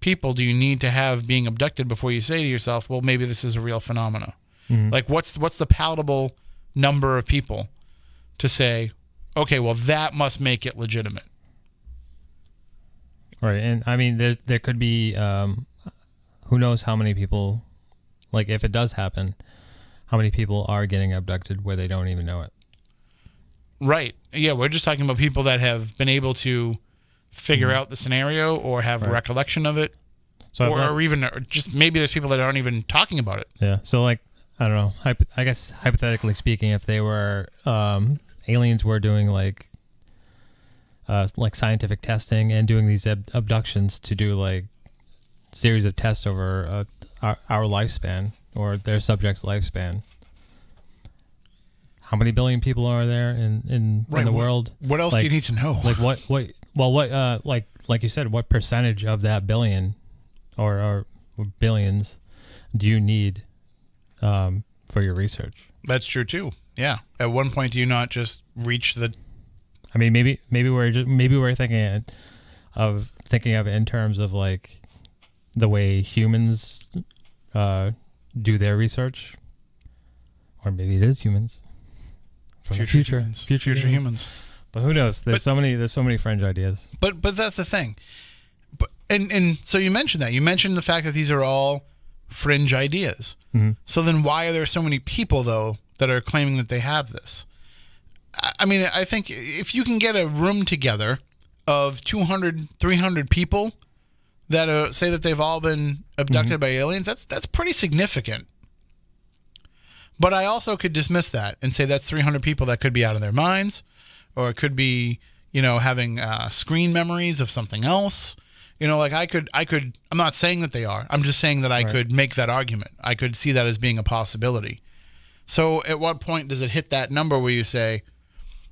people do you need to have being abducted before you say to yourself, well, maybe this is a real phenomena? Mm-hmm. Like, what's the palatable number of people to say, okay, well, that must make it legitimate? Right, and I mean, there could be, who knows how many people, like, if it does happen, how many people are getting abducted where they don't even know it. Right. Yeah, we're just talking about people that have been able to figure out the scenario or have a recollection of it. So or even just maybe there's people that aren't even talking about it. Yeah, so like, I don't know, I guess hypothetically speaking, if they were, aliens were doing like scientific testing and doing these abductions to do like series of tests over our lifespan or their subject's lifespan. How many billion people are there in the world? What else do you need to know? Like like you said, what percentage of that billion or billions do you need for your research? That's true too. Yeah. At one point, do you not just reach the? I mean, maybe we're thinking of it in terms of like the way humans do their research, or maybe it is humans from the future. Future humans. But who knows? There's so many fringe ideas. But that's the thing. But and so you mentioned that. You mentioned the fact that these are all fringe ideas. Mm-hmm. So then why are there so many people though that are claiming that they have this? I mean, I think if you can get a room together of 200, 300 people that say that they've all been abducted by aliens, that's pretty significant. But I also could dismiss that and say that's 300 people that could be out of their minds, or it could be, having screen memories of something else. Like I could, I'm not saying that they are. I'm just saying that I could make that argument. I could see that as being a possibility. So at what point does it hit that number where you say,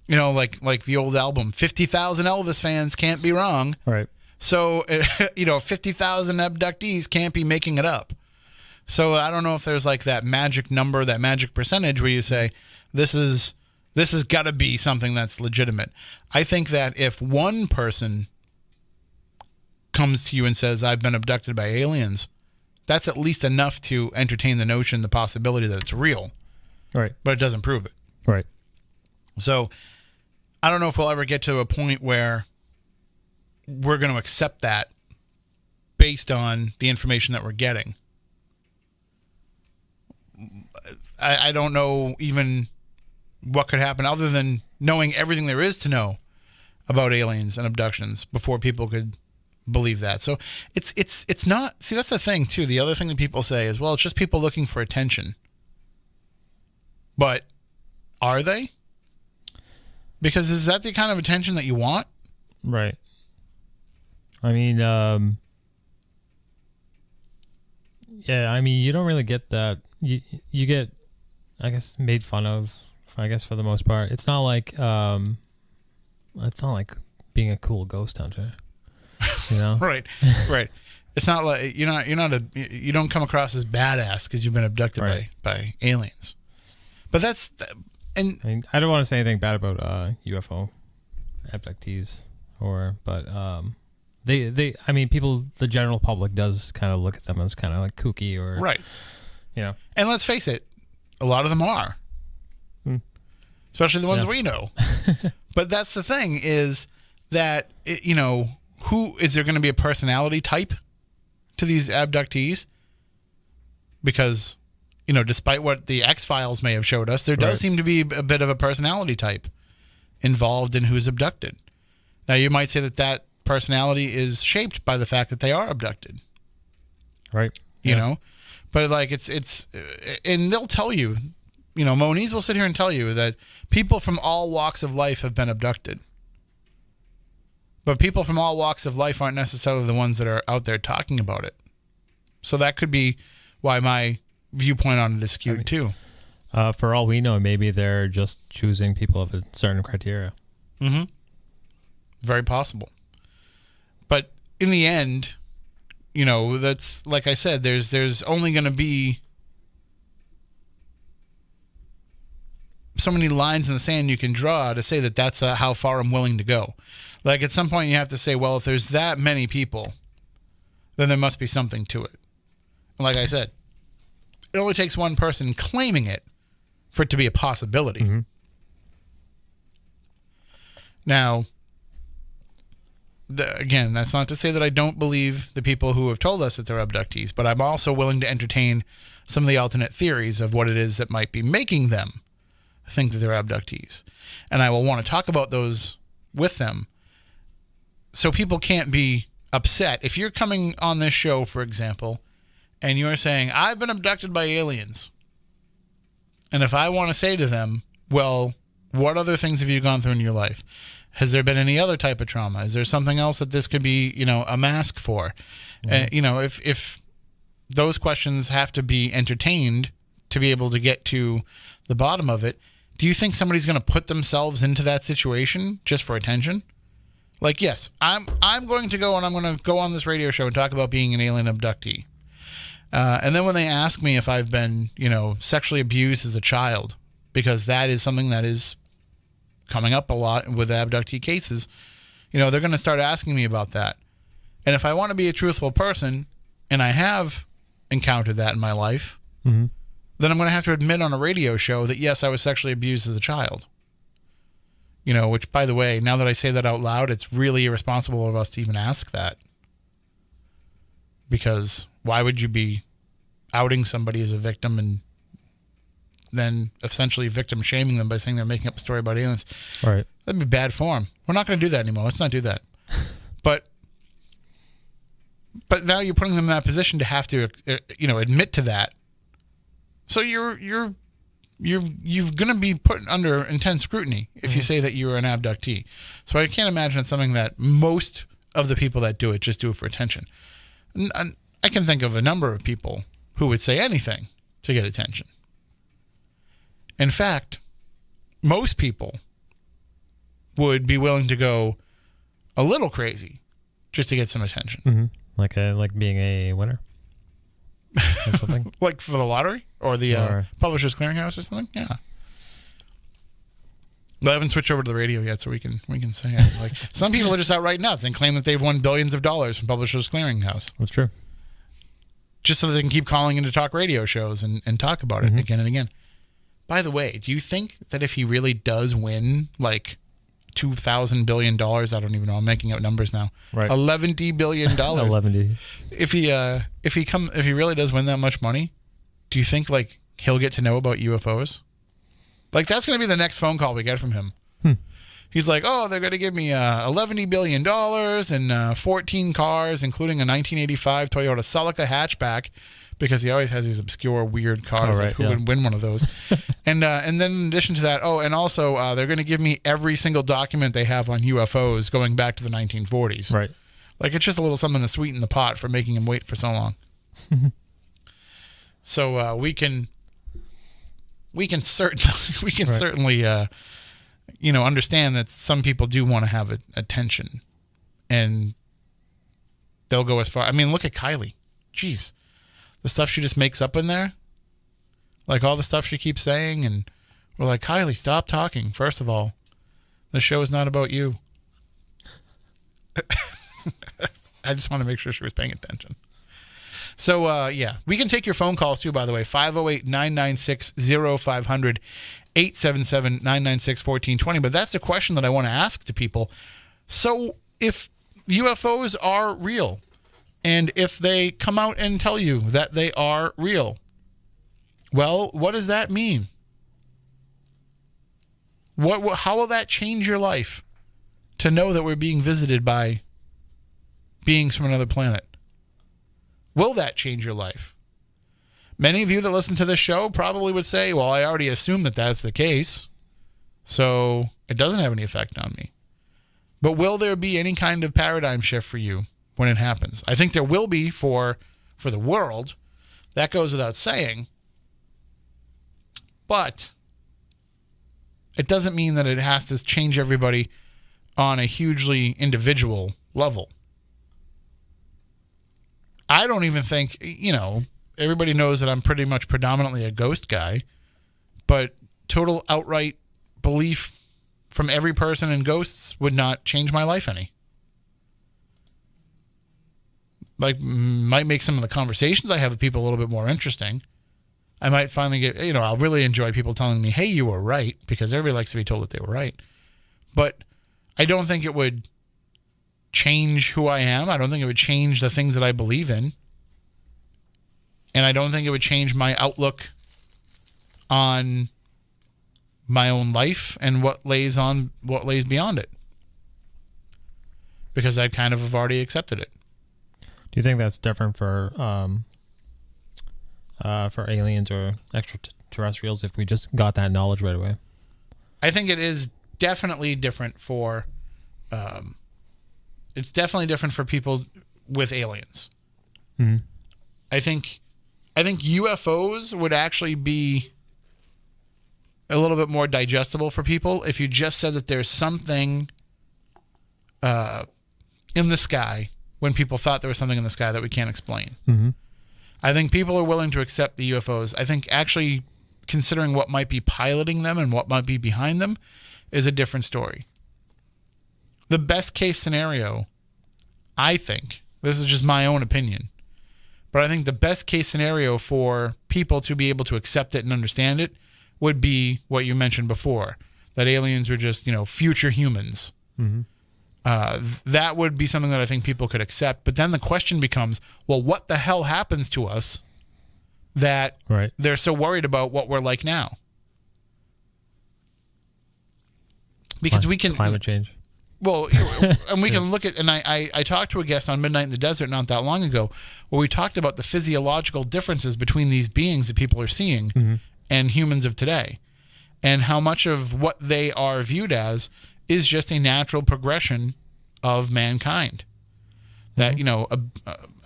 like the old album, 50,000 Elvis fans can't be wrong. Right. So, 50,000 abductees can't be making it up. So I don't know if there's like that magic number, that magic percentage where you say, this has got to be something that's legitimate. I think that if one person comes to you and says, I've been abducted by aliens, that's at least enough to entertain the notion, the possibility that it's real. Right. But it doesn't prove it. Right. So I don't know if we'll ever get to a point where we're going to accept that based on the information that we're getting. I don't know even what could happen other than knowing everything there is to know about aliens and abductions before people could believe that. So it's not, see, that's the thing too. The other thing that people say is, well, it's just people looking for attention. But are they? Because is that the kind of attention that you want? Right. I mean, yeah, I mean, you don't really get that. You get, I guess, made fun of, I guess, for the most part. It's not like being a cool ghost hunter, Right. It's not like you don't come across as badass because you've been abducted by aliens. But I mean, I don't want to say anything bad about UFO abductees, but they I mean, people, the general public does kind of look at them as kind of like kooky or right. And let's face it, a lot of them are, especially the ones we know. But that's the thing is that who is there going to be a personality type to these abductees? because, despite what the X-Files may have showed us, there does seem to be a bit of a personality type involved in who's abducted. Now, you might say that personality is shaped by the fact that they are abducted. Right. You know? But, like, it's and they'll tell you, Moniz will sit here and tell you that people from all walks of life have been abducted. But people from all walks of life aren't necessarily the ones that are out there talking about it. So that could be why my viewpoint on it is skewed, too. For all we know, maybe they're just choosing people of a certain criteria. Mm-hmm. Very possible. But in the end, that's, like I said, there's only going to be so many lines in the sand you can draw to say that that's how far I'm willing to go. Like, at some point you have to say, well, if there's that many people, then there must be something to it. And like I said, it only takes one person claiming it for it to be a possibility. Mm-hmm. Now, again, that's not to say that I don't believe the people who have told us that they're abductees, but I'm also willing to entertain some of the alternate theories of what it is that might be making them think that they're abductees. And I will want to talk about those with them so people can't be upset. If you're coming on this show, for example, and you're saying, I've been abducted by aliens, and if I want to say to them, well, what other things have you gone through in your life? Has there been any other type of trauma? Is there something else that this could be, a mask for? Mm-hmm. If those questions have to be entertained to be able to get to the bottom of it, do you think somebody's going to put themselves into that situation just for attention? Like, yes, I'm going to go and I'm going to go on this radio show and talk about being an alien abductee. And then when they ask me if I've been, sexually abused as a child, because that is something that is coming up a lot with abductee cases, they're going to start asking me about that. And if I want to be a truthful person, and I have encountered that in my life, mm-hmm. then I'm going to have to admit on a radio show that, yes, I was sexually abused as a child. Which, by the way, now that I say that out loud, it's really irresponsible of us to even ask that. Because why would you be outing somebody as a victim and then essentially victim shaming them by saying they're making up a story about aliens? Right. That'd be bad form. We're not going to do that anymore. Let's not do that. But now you're putting them in that position to have to, admit to that. So you're going to be put under intense scrutiny if you say that you're an abductee. So I can't imagine it's something that most of the people that do it just do it for attention. I can think of a number of people who would say anything to get attention. In fact, most people would be willing to go a little crazy just to get some attention. Mm-hmm. Like being a winner or something. Like for the lottery or the Publishers Clearinghouse or something. Yeah. I haven't switched over to the radio yet, so we can say it. Like, some people are just outright nuts and claim that they've won billions of dollars from Publishers Clearinghouse. That's true. Just so they can keep calling into talk radio shows and talk about it again and again. By the way, do you think that if he really does win like $2,000 billion, I don't even know, I'm making out numbers now. Right. $11 billion. $11. If he really does win that much money, do you think like he'll get to know about UFOs? Like, that's going to be the next phone call we get from him. He's like, oh, they're going to give me $11 billion and 14 cars, including a 1985 Toyota Celica hatchback, because he always has these obscure, weird cars. Who would win one of those? And then in addition to that, and also they're going to give me every single document they have on UFOs going back to the 1940s. Right. Like, it's just a little something to sweeten the pot for making him wait for so long. So we can certainly understand that some people do want to have attention, and they'll go as far. I mean, look at Kylie. Jeez, the stuff she just makes up in there, like all the stuff she keeps saying, and we're like, Kylie, stop talking. First of all, the show is not about you. I just want to make sure she was paying attention. So, we can take your phone calls too, by the way. 508-996-0500, 877-996-1420. But that's the question that I want to ask to people. So, if UFOs are real, and if they come out and tell you that they are real, Well, what does that mean? How will that change your life to know that we're being visited by beings from another planet? Will that change your life? Many of you that listen to this show probably would say, well, I already assume that that's the case, so it doesn't have any effect on me. But will there be any kind of paradigm shift for you when it happens? I think there will be for the world. That goes without saying. But it doesn't mean that it has to change everybody on a hugely individual level. I don't even think, everybody knows that I'm pretty much predominantly a ghost guy, but total outright belief from every person in ghosts would not change my life any. Like, might make some of the conversations I have with people a little bit more interesting. I might finally get, I'll really enjoy people telling me, hey, you were right, because everybody likes to be told that they were right. But I don't think it would change who I am. I don't think it would change the things that I believe in. And I don't think it would change my outlook on my own life and what lays beyond it. Because I kind of have already accepted it. Do you think that's different for aliens or extraterrestrials if we just got that knowledge right away? I think it is definitely different for people with aliens. Mm-hmm. I think UFOs would actually be a little bit more digestible for people if you just said that there's something in the sky when people thought there was something in the sky that we can't explain. Mm-hmm. I think people are willing to accept the UFOs. I think actually considering what might be piloting them and what might be behind them is a different story. The best case scenario, I think, this is just my own opinion, but I think the best case scenario for people to be able to accept it and understand it would be what you mentioned before, that aliens were just, future humans. Mm-hmm. That would be something that I think people could accept. But then the question becomes, well, what the hell happens to us that they're so worried about what we're like now? Because we can... Climate change. Well, and we can look at... And I talked to a guest on Midnight in the Desert not that long ago where we talked about the physiological differences between these beings that people are seeing mm-hmm. and humans of today. And how much of what they are viewed as is just a natural progression of mankind. That,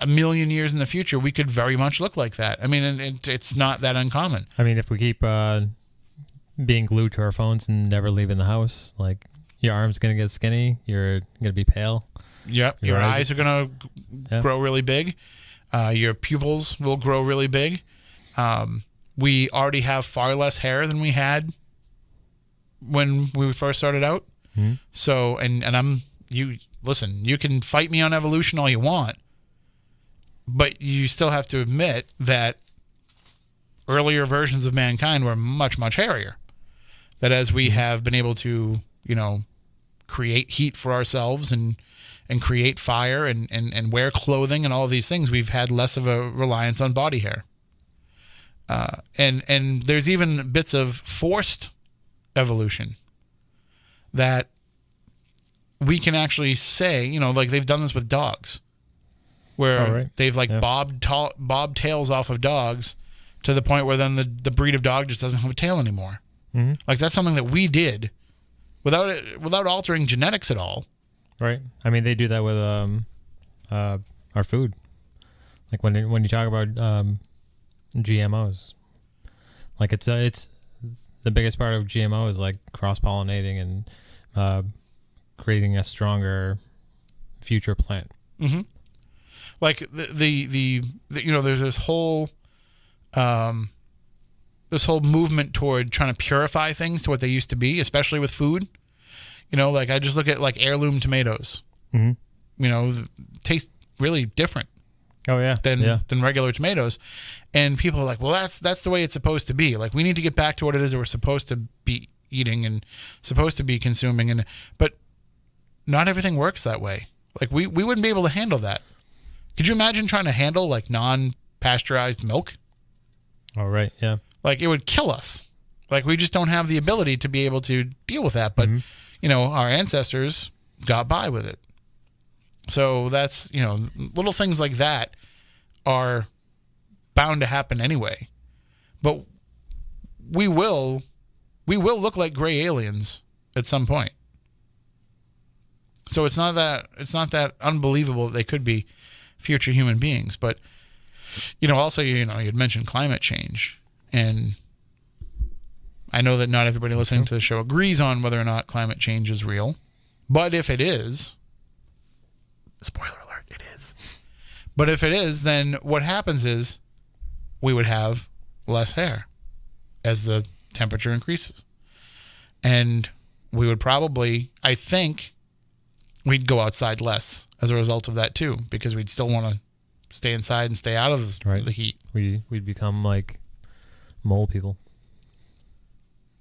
a million years in the future, we could very much look like that. I mean, it's not that uncommon. I mean, if we keep being glued to our phones and never leaving the house, like your arm's going to get skinny, you're going to be pale. Yep. Your eyes are going to grow really big. Your pupils will grow really big. We already have far less hair than we had when we first started out. Mm-hmm. So, listen, you can fight me on evolution all you want, but you still have to admit that earlier versions of mankind were much, much hairier. That as we have been able to, create heat for ourselves and create fire and wear clothing and all of these things, we've had less of a reliance on body hair. And there's even bits of forced evolution that we can actually say, like they've done this with dogs, where they've bobbed tails off of dogs to the point where then the breed of dog just doesn't have a tail anymore. Mm-hmm. Like that's something that we did without altering genetics at all. Right. I mean, they do that with our food. Like when you talk about GMOs, like it's the biggest part of GMO is like cross-pollinating and creating a stronger future plant. Mm-hmm. Like the there's this whole movement toward trying to purify things to what they used to be, especially with food. Like I just look at like heirloom tomatoes. Mm-hmm. Taste really different. Oh yeah. Than regular tomatoes. And people are like, well, that's the way it's supposed to be. Like we need to get back to what it is that we're supposed to be eating and supposed to be consuming. But not everything works that way. Like we wouldn't be able to handle that. Could you imagine trying to handle like non-pasteurized milk? Oh, right. Yeah. Like, it would kill us. Like, we just don't have the ability to be able to deal with that. But, you know, our ancestors got by with it. So that's, you know, little things like that are bound to happen anyway. But we will look like gray aliens at some point. So it's not that unbelievable that they could be future human beings. But, you know, also, you know, you'd mentioned climate change. And I know that not everybody listening to the show agrees on whether or not climate change is real. But if it is, spoiler alert, it is. But if it is, then what happens is we would have less hair as the temperature increases. And we would probably, I think, we'd go outside less as a result of that too, because we'd still want to stay inside and stay out of the heat. We'd become like mole people.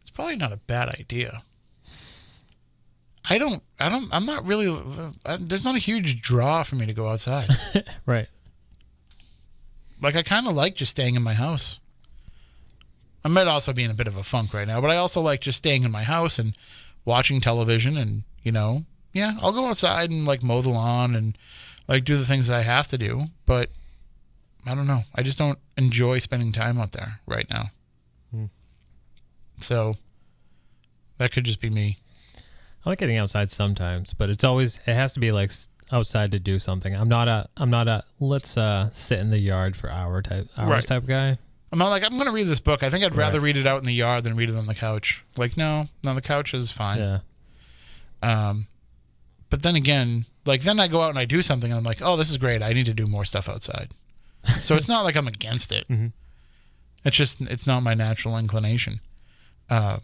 It's probably not a bad idea. I'm not really, there's not a huge draw for me to go outside. Right. Like, I kind of like just staying in my house. I might also be in a bit of a funk right now, but I also like just staying in my house and watching television and, you know, yeah, I'll go outside and like mow the lawn and like do the things that I have to do, but I don't know. I just don't enjoy spending time out there right now. So that could just be me. I like getting outside sometimes, but it has to be like outside to do something. I'm not a let's sit in the yard for hours type guy. I'm not like, I'm going to read this book. I think I'd rather read it out in the yard than read it on the couch. Like, no, the couch is fine. Yeah. But then again, like, then I go out and I do something and I'm like, oh, this is great. I need to do more stuff outside. So it's not like I'm against it. It's just, it's not my natural inclination. But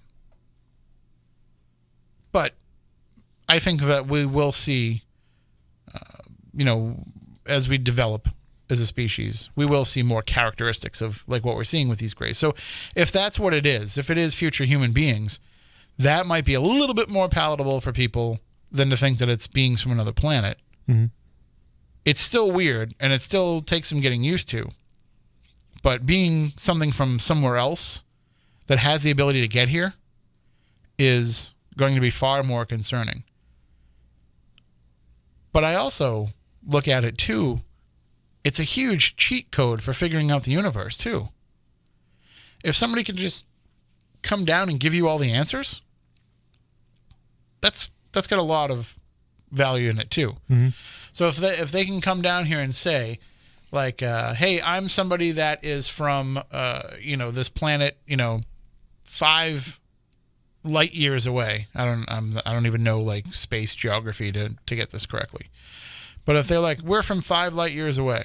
I think that we will see, you know, as we develop as a species, we will see more characteristics of like what we're seeing with these grays. So if that's what it is, if it is future human beings, that might be a little bit more palatable for people than to think that it's beings from another planet. It's still weird and it still takes some getting used to. But being something from somewhere else that has the ability to get here is going to be far more concerning. But I also look at it too, it's a huge cheat code for figuring out the universe too. If somebody can just come down and give you all the answers, that's got a lot of value in it too. So if they can come down here and say, like, hey, I'm somebody that is from you know, this planet, you know, 5 light years away. I don't even know like space geography to get this correctly. But if they're like, we're from 5 light years away,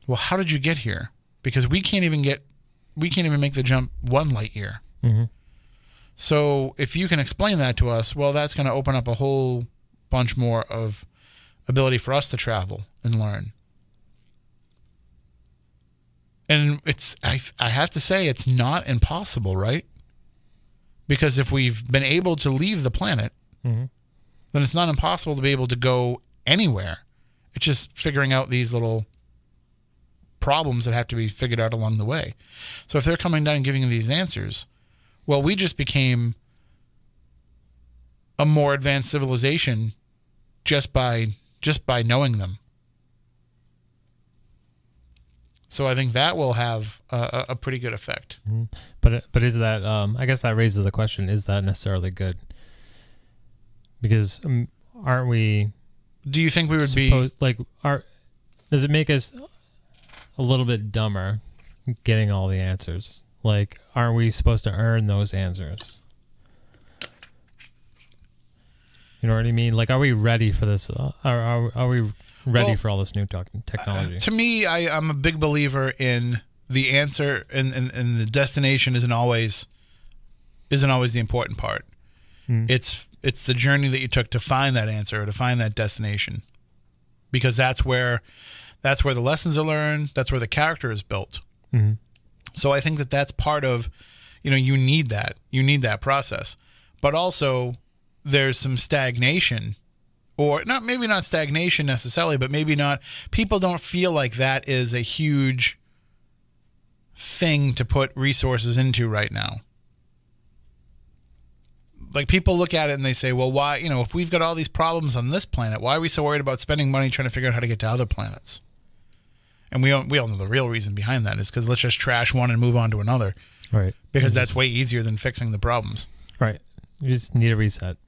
well, how did you get here? Because we can't even make the jump 1 light year. So if you can explain that to us, well, that's going to open up a whole bunch more of ability for us to travel and learn. And I have to say, it's not impossible, right? Because if we've been able to leave the planet, then it's not impossible to be able to go anywhere. It's just figuring out these little problems that have to be figured out along the way. So if they're coming down and giving you these answers, well, we just became a more advanced civilization just by knowing them. So I think that will have a pretty good effect. But is that I guess that raises the question: is that necessarily good? Because aren't we? Do you think we would be like? Does it make us a little bit dumber getting all the answers? Like, aren't we supposed to earn those answers? You know what I mean? Like, are we ready for this? Are we ready for all this new technology? To me, I'm a big believer in the answer, and the destination isn't always the important part. It's the journey that you took to find that answer, or to find that destination, because that's where the lessons are learned. That's where the character is built. So I think that that's part of, you know, you need that process, but also there's some stagnation, or maybe not stagnation necessarily, but maybe not. People don't feel like that is a huge thing to put resources into right now. Like, people look at it and they say, well, why, if we've got all these problems on this planet, why are we so worried about spending money trying to figure out how to get to other planets? And we all know the real reason behind that is because let's just trash one and move on to another. Right. Because that's way easier than fixing the problems. Right. You just need a reset.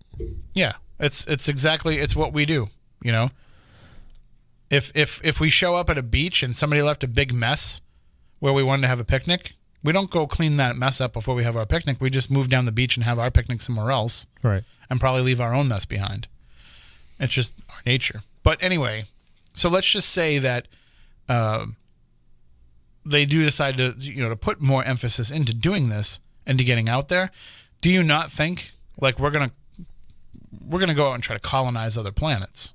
Yeah. It's what we do, If we show up at a beach and somebody left a big mess where we wanted to have a picnic, we don't go clean that mess up before we have our picnic. We just move down the beach and have our picnic somewhere else. Right. And probably leave our own mess behind. It's just our nature. But anyway, so let's just say that they do decide to put more emphasis into doing this and to getting out there. Do you not think like we're gonna go out and try to colonize other planets?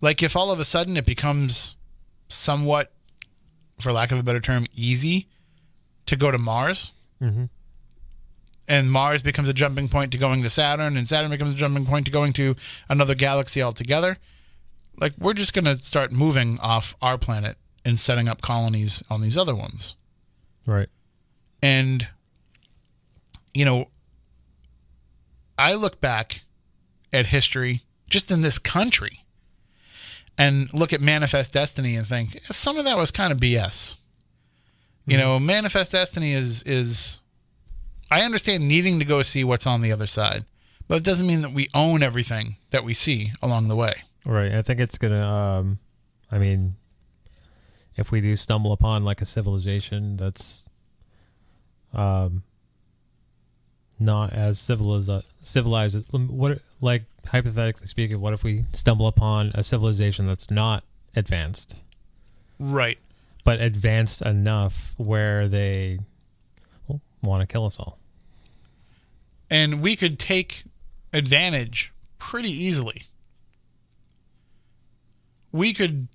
Like, if all of a sudden it becomes somewhat, for lack of a better term, easy to go to Mars, and Mars becomes a jumping point to going to Saturn, and Saturn becomes a jumping point to going to another galaxy altogether, like, we're just going to start moving off our planet and setting up colonies on these other ones. Right. And, I look back at history just in this country and look at Manifest Destiny and think some of that was kind of BS. Manifest Destiny is I understand needing to go see what's on the other side, but it doesn't mean that we own everything that we see along the way. Right. I think it's going to, if we do stumble upon like a civilization that's not as civilized, what, like, hypothetically speaking, what if we stumble upon a civilization that's not advanced? Right. But advanced enough where they want to kill us all. And we could take advantage pretty easily. We could...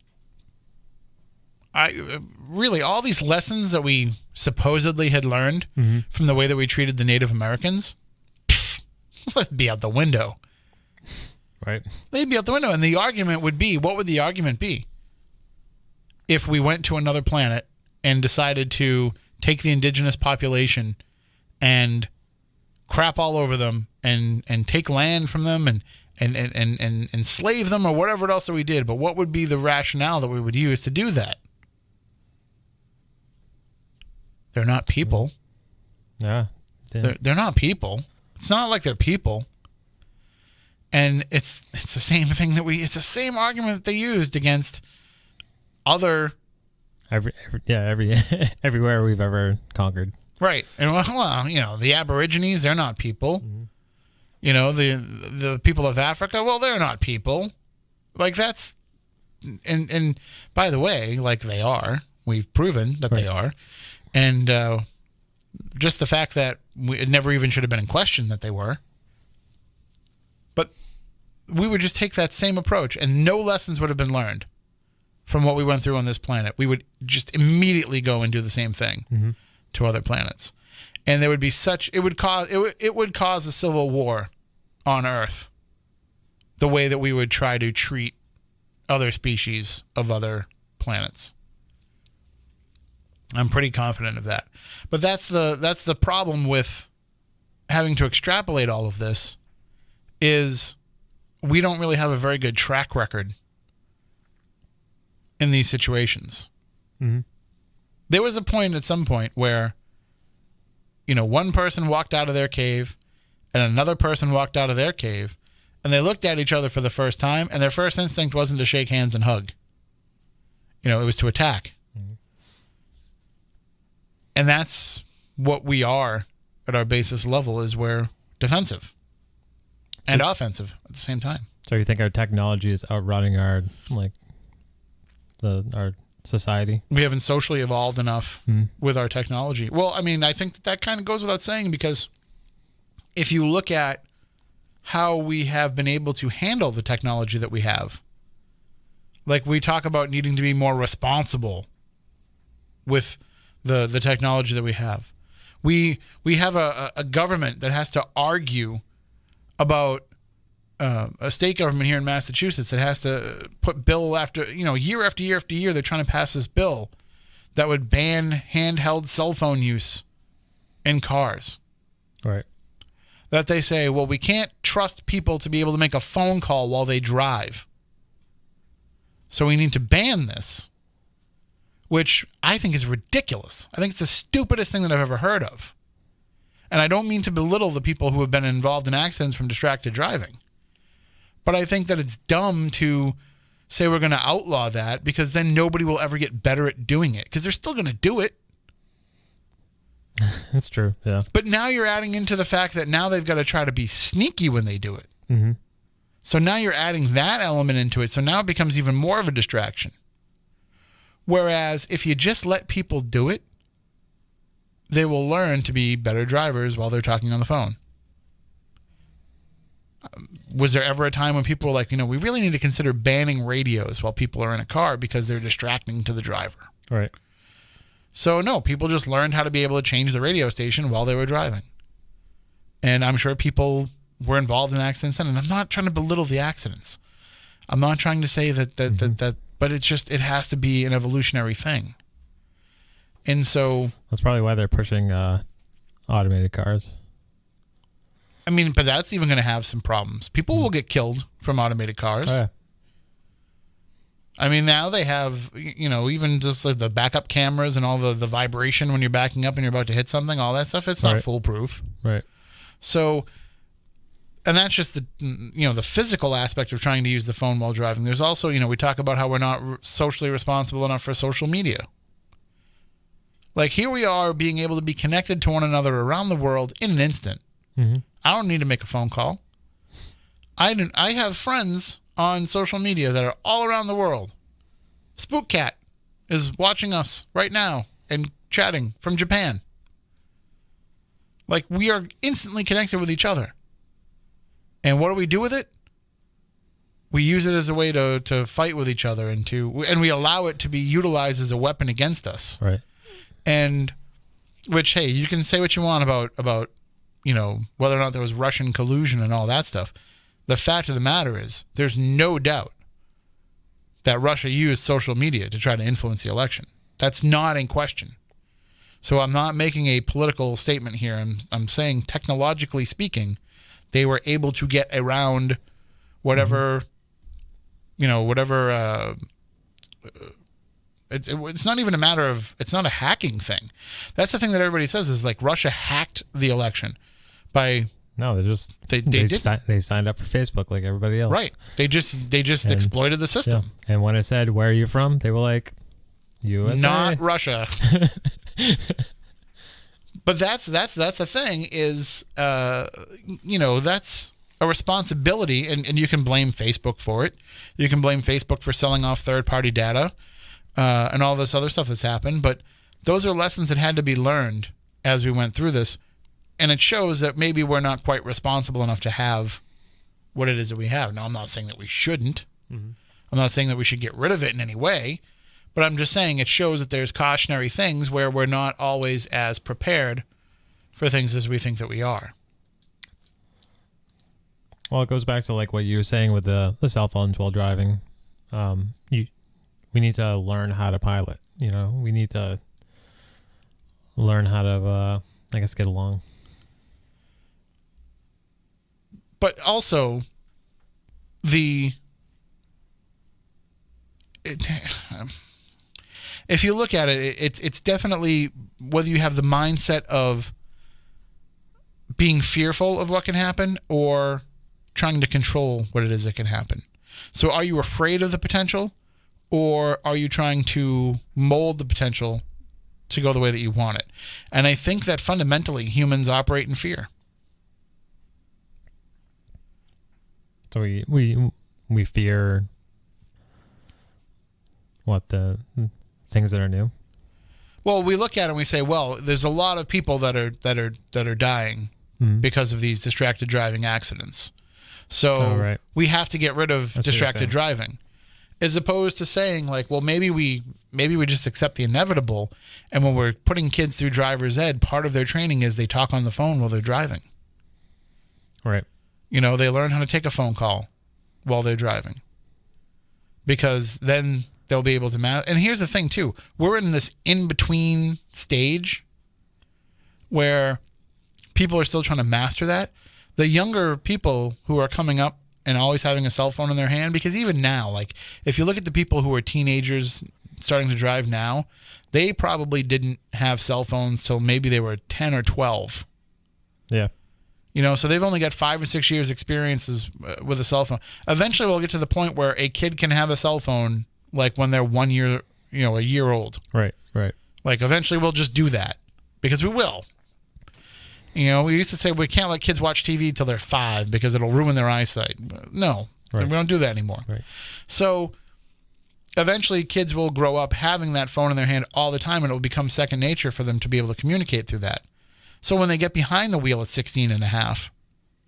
really, all these lessons that we supposedly had learned from the way that we treated the Native Americans, let's be out the window. Right. They'd be out the window. And the argument would be, what would the argument be? If we went to another planet and decided to take the indigenous population and crap all over them and take land from them and enslave them or whatever else that we did, but what would be the rationale that we would use to do that? They're not people. Yeah. They're not people. It's not like they're people. And it's the same thing it's the same argument that they used against other everywhere we've ever conquered. Right. And well, the Aborigines, they're not people. The people of Africa, well, they're not people. Like, that's and by the way, like, they are. We've proven that they are. And just the fact that it never even should have been in question that they were. But we would just take that same approach and no lessons would have been learned from what we went through on this planet. We would just immediately go and do the same thing to other planets. And there would be it would cause a civil war on Earth, the way that we would try to treat other species of other planets. I'm pretty confident of that. But that's the problem with having to extrapolate all of this, is we don't really have a very good track record in these situations. There was a point at some point where, one person walked out of their cave and another person walked out of their cave and they looked at each other for the first time and their first instinct wasn't to shake hands and hug. It was to attack. And that's what we are at our basis level, is we're defensive and offensive at the same time. So you think our technology is outrunning our society? We haven't socially evolved enough with our technology. Well, I think that kind of goes without saying, because if you look at how we have been able to handle the technology that we have, like, we talk about needing to be more responsible with the technology that we have. We have a government that has to argue about a state government here in Massachusetts that has to put bill after, year after year after year, they're trying to pass this bill that would ban handheld cell phone use in cars. Right. That they say, well, we can't trust people to be able to make a phone call while they drive. So we need to ban this, which I think is ridiculous. I think it's the stupidest thing that I've ever heard of. And I don't mean to belittle the people who have been involved in accidents from distracted driving. But I think that it's dumb to say we're going to outlaw that, because then nobody will ever get better at doing it, because they're still going to do it. That's true, yeah. But now you're adding into the fact that now they've got to try to be sneaky when they do it. Mm-hmm. So now you're adding that element into it. So now it becomes even more of a distraction. Whereas if you just let people do it, they will learn to be better drivers while they're talking on the phone. Was there ever a time when people were like, we really need to consider banning radios while people are in a car because they're distracting to the driver? Right. So no, people just learned how to be able to change the radio station while they were driving. And I'm sure people were involved in accidents. And I'm not trying to belittle the accidents. I'm not trying to say that, but it has to be an evolutionary thing. And so that's probably why they're pushing automated cars. I mean, but that's even going to have some problems. People will get killed from automated cars. Oh, yeah. I mean, now they have, even just like the backup cameras and all the vibration when you're backing up and you're about to hit something, all that stuff, it's not foolproof. Right. So, and that's just the physical aspect of trying to use the phone while driving. There's also, we talk about how we're not socially responsible enough for social media. Like, here we are being able to be connected to one another around the world in an instant. Mm-hmm. I don't need to make a phone call. I have friends on social media that are all around the world. Spook Cat is watching us right now and chatting from Japan. Like, we are instantly connected with each other. And what do we do with it? We use it as a way to fight with each other and we allow it to be utilized as a weapon against us. Right. And which, hey, you can say what you want about whether or not there was Russian collusion and all that stuff. The fact of the matter is, there's no doubt that Russia used social media to try to influence the election. That's not in question. So I'm not making a political statement here. I'm saying, technologically speaking, they were able to get around whatever, it's not even a matter of, it's not a hacking thing. That's the thing that everybody says is like Russia hacked the election by... No, they signed up for Facebook like everybody else. Right. They just exploited the system. Yeah. And when it said, "Where are you from?" they were like, USA. Not Russia. But that's the thing is, that's a responsibility, and you can blame Facebook for it. You can blame Facebook for selling off third-party data and all this other stuff that's happened. But those are lessons that had to be learned as we went through this. And it shows that maybe we're not quite responsible enough to have what it is that we have. Now, I'm not saying that we shouldn't. Mm-hmm. I'm not saying that we should get rid of it in any way. But I'm just saying it shows that there's cautionary things where we're not always as prepared for things as we think that we are. Well, it goes back to like what you were saying with the cell phones while driving. We need to learn how to pilot. We need to learn how to, get along. But also, if you look at it, it's definitely whether you have the mindset of being fearful of what can happen or trying to control what it is that can happen. So are you afraid of the potential, or are you trying to mold the potential to go the way that you want it? And I think that fundamentally humans operate in fear. So we fear what, the things that are new? Well, we look at it and we say, well, there's a lot of people that are dying because of these distracted driving accidents. So we have to get rid of distracted driving. As opposed to saying like, well, maybe we just accept the inevitable, and when we're putting kids through driver's ed, part of their training is they talk on the phone while they're driving. Right. They learn how to take a phone call while they're driving. Because then they'll be able to master. And here's the thing too, we're in this in-between stage where people are still trying to master that. The younger people who are coming up and always having a cell phone in their hand, because even now, like if you look at the people who are teenagers starting to drive now, they probably didn't have cell phones till maybe they were 10 or 12. Yeah. You know, so they've only got 5 or 6 years experiences with a cell phone. Eventually we'll get to the point where a kid can have a cell phone like when they're 1 year, a year old. Right. Like eventually we'll just do that because we will. You know, we used to say we can't let kids watch TV till they're 5 because it'll ruin their eyesight. No, we don't do that anymore. Right. So eventually kids will grow up having that phone in their hand all the time, and it will become second nature for them to be able to communicate through that. So when they get behind the wheel at 16 and a half,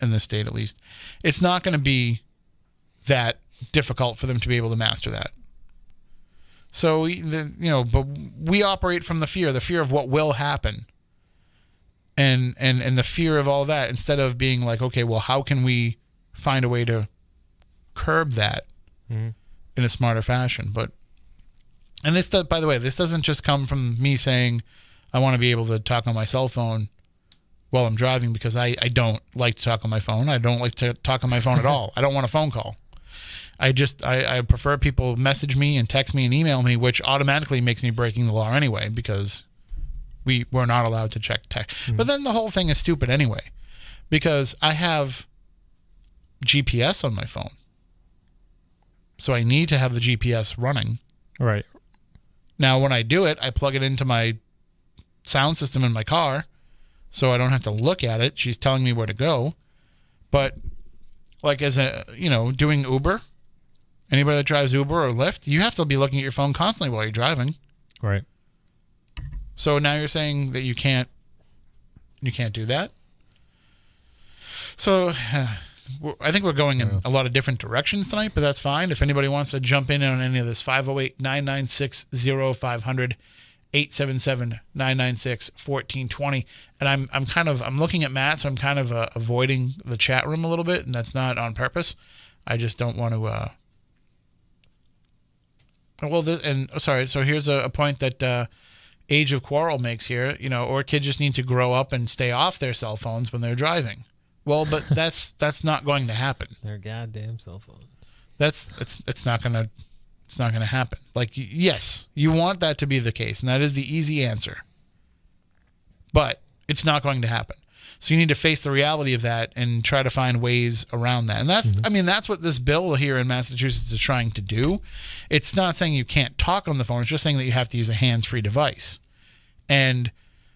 in this state at least, it's not going to be that difficult for them to be able to master that. So, but we operate from the fear of what will happen. And the fear of all that, instead of being like, okay, well, how can we find a way to curb that in a smarter fashion? And this, by the way, this doesn't just come from me saying I want to be able to talk on my cell phone while I'm driving, because I don't like to talk on my phone. I don't like to talk on my phone at all. I don't want a phone call. I prefer people message me and text me and email me, which automatically makes me breaking the law anyway, because we're not allowed to check text. But then the whole thing is stupid anyway, because I have GPS on my phone. So I need to have the GPS running. Right. Now, when I do it, I plug it into my sound system in my car, so I don't have to look at it. She's telling me where to go. But like doing Uber, anybody that drives Uber or Lyft, you have to be looking at your phone constantly while you're driving. Right. So now you're saying that you can't do that? So I think we're going in a lot of different directions tonight, but that's fine. If anybody wants to jump in on any of this, 508-996-0500, 877-996-1420. And I'm looking at Matt, so I'm kind of avoiding the chat room a little bit, and that's not on purpose. I just don't want to. So here's a point that Age of Quarrel makes here. Or kids just need to grow up and stay off their cell phones when they're driving. Well, but that's not going to happen. Their goddamn cell phones. It's not gonna happen. Like, yes, you want that to be the case, and that is the easy answer. But it's not going to happen. So you need to face the reality of that and try to find ways around that. And that's what this bill here in Massachusetts is trying to do. It's not saying you can't talk on the phone. It's just saying that you have to use a hands-free device. And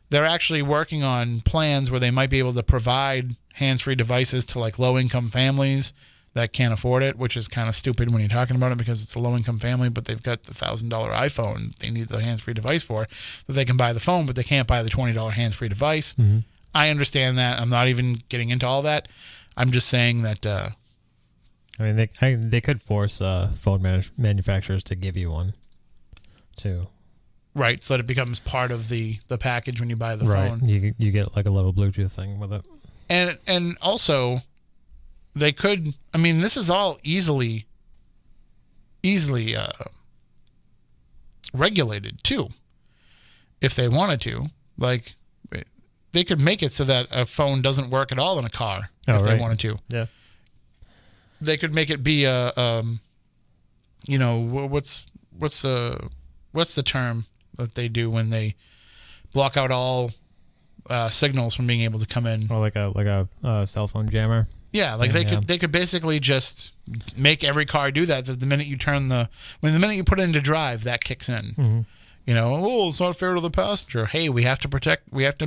they're actually working on plans where they might be able to provide hands-free devices to like low-income families that can't afford it, which is kind of stupid when you're talking about it, because it's a low-income family, but they've got the $1,000 iPhone they need the hands-free device for, that they can buy the phone, but they can't buy the $20 hands-free device. Mm-hmm. I understand that. I'm not even getting into all that. I'm just saying that. They could force phone manufacturers to give you one, too. Right, so that it becomes part of the package when you buy the phone. Right, you get like a little Bluetooth thing with it. And also, they could. This is all easily regulated too, if they wanted to. Like, they could make it so that a phone doesn't work at all in a car if they wanted to. Yeah. They could make it be what's the term that they do when they block out all signals from being able to come in? Or like a cell phone jammer. Yeah, they could basically just make every car do that. The minute you the minute you put it into drive, that kicks in. Mm-hmm. It's not fair to the passenger. Hey, we have to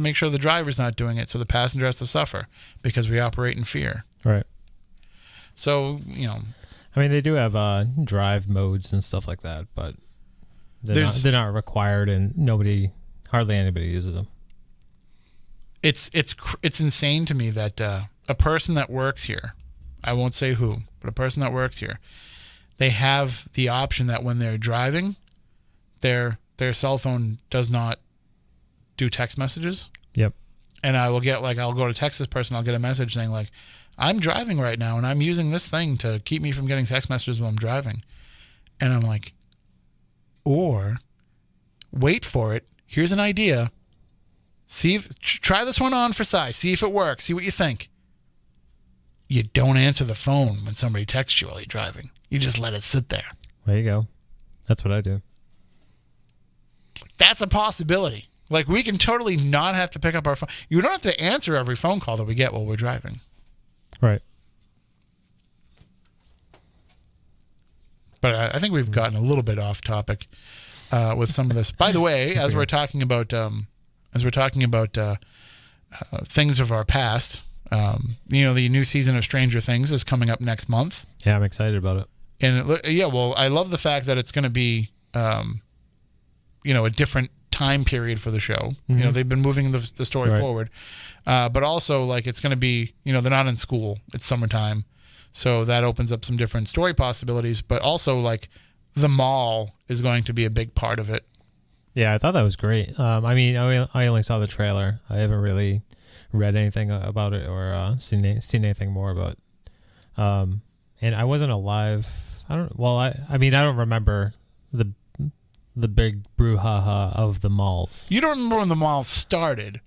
make sure the driver's not doing it, so the passenger has to suffer because we operate in fear. Right. So, they do have drive modes and stuff like that, but they're not required, and hardly anybody uses them. It's insane to me that a person that works here, I won't say who, but a person that works here, they have the option that when they're driving, their cell phone does not do text messages. Yep. And I'll go to text this person, I'll get a message saying like, I'm driving right now and I'm using this thing to keep me from getting text messages while I'm driving. And I'm like, Or wait for it. Here's an idea. Try this one on for size. See if it works. See what you think. You don't answer the phone when somebody texts you while you're driving. You just let it sit there. There you go. That's what I do. That's a possibility. Like, we can totally not have to pick up our phone. You don't have to answer every phone call that we get while we're driving. Right. But I think we've gotten a little bit off topic with some of this. By the way, as we're talking about things of our past, the new season of Stranger Things is coming up next month. Yeah, I'm excited about it. And I love the fact that it's going to be, a different time period for the show. Mm-hmm. They've been moving the story forward, but also like it's going to be, they're not in school. It's summertime, so that opens up some different story possibilities. But also like the mall is going to be a big part of it. Yeah, I thought that was great. I only saw the trailer. I haven't really read anything about it or seen anything more about it. And I wasn't alive. I don't remember the big brouhaha of the malls. You don't remember when the malls started,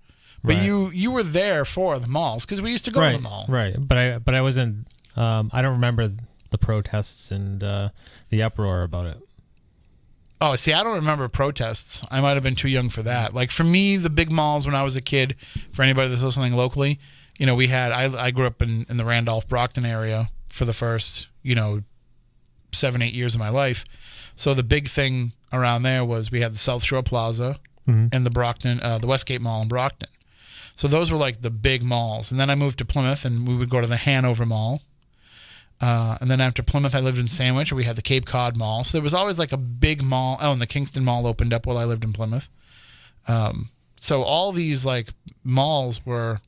but you were there for the malls because we used to go to the mall. Right, but I wasn't. I don't remember the protests and the uproar about it. Oh, see, I don't remember protests. I might have been too young for that. Like, for me, the big malls when I was a kid, for anybody that's listening locally, I grew up in the Randolph-Brockton area for the first, 7-8 years of my life. So the big thing around there was we had the South Shore Plaza and the Westgate Mall in Brockton. So those were like the big malls. And then I moved to Plymouth and we would go to the Hanover Mall. And then after Plymouth, I lived in Sandwich. We had the Cape Cod Mall. So there was always like a big mall. Oh, and the Kingston Mall opened up while I lived in Plymouth. So all these like malls were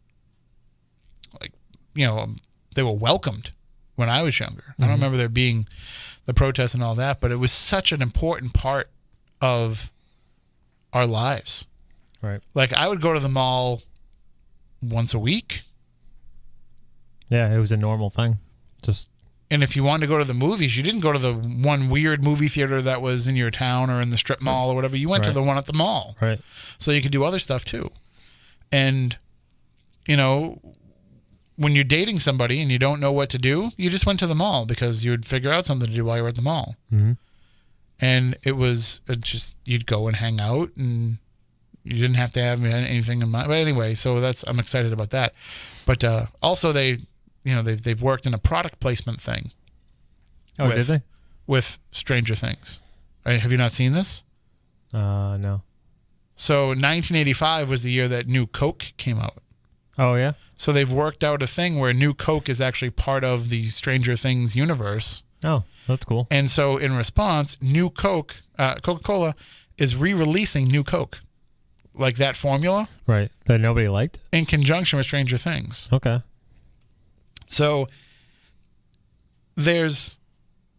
like, they were welcomed when I was younger. I don't remember there being the protests and all that, but it was such an important part of our lives. Right. Like, I would go to the mall once a week. Yeah, it was a normal thing. And if you wanted to go to the movies, you didn't go to the one weird movie theater that was in your town or in the strip mall or whatever. You went to the one at the mall. Right. So you could do other stuff too. And, when you're dating somebody and you don't know what to do, you just went to the mall because you would figure out something to do while you were at the mall. Mm-hmm. And it was just, you'd go and hang out and you didn't have to have anything in mind. But anyway, so I'm excited about that. But also they've worked in a product placement thing. Oh, did they? With Stranger Things. Have you not seen this? No. So 1985 was the year that New Coke came out. Oh, yeah? So they've worked out a thing where New Coke is actually part of the Stranger Things universe. Oh, that's cool. And so in response, New Coke, Coca-Cola is re-releasing New Coke. Like that formula. Right. That nobody liked? In conjunction with Stranger Things. Okay. So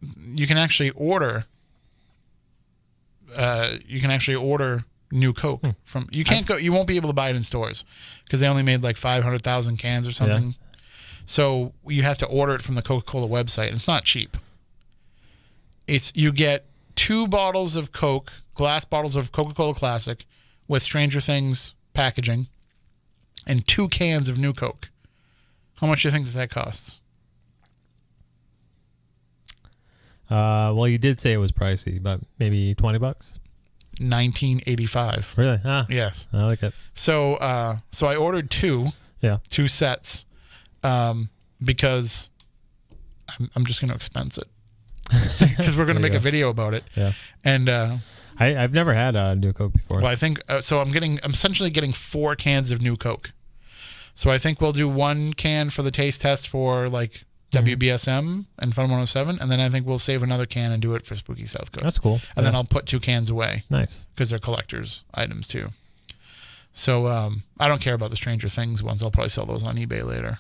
you can actually order New Coke from. You won't be able to buy it in stores because they only made like 500,000 cans or something. Yeah. So you have to order it from the Coca-Cola website, and it's not cheap. You get 2 bottles of Coke, glass bottles of Coca-Cola Classic with Stranger Things packaging, and 2 cans of New Coke. How much do you think that costs? Well, you did say it was pricey, but maybe $20. $19.85. Really? Yes. I like it. So I ordered 2. Yeah. 2 sets, because I'm just going to expense it because we're going to make a video about it. Yeah. And I've never had a New Coke before. Well, I think so. I'm essentially getting 4 cans of New Coke. So I think we'll do 1 can for the taste test for like WBSM and Fun 107, and then I think we'll save another can and do it for Spooky South Coast. That's cool. And then I'll put 2 cans away. Nice. Because they're collector's items too. So I don't care about the Stranger Things ones. I'll probably sell those on eBay later.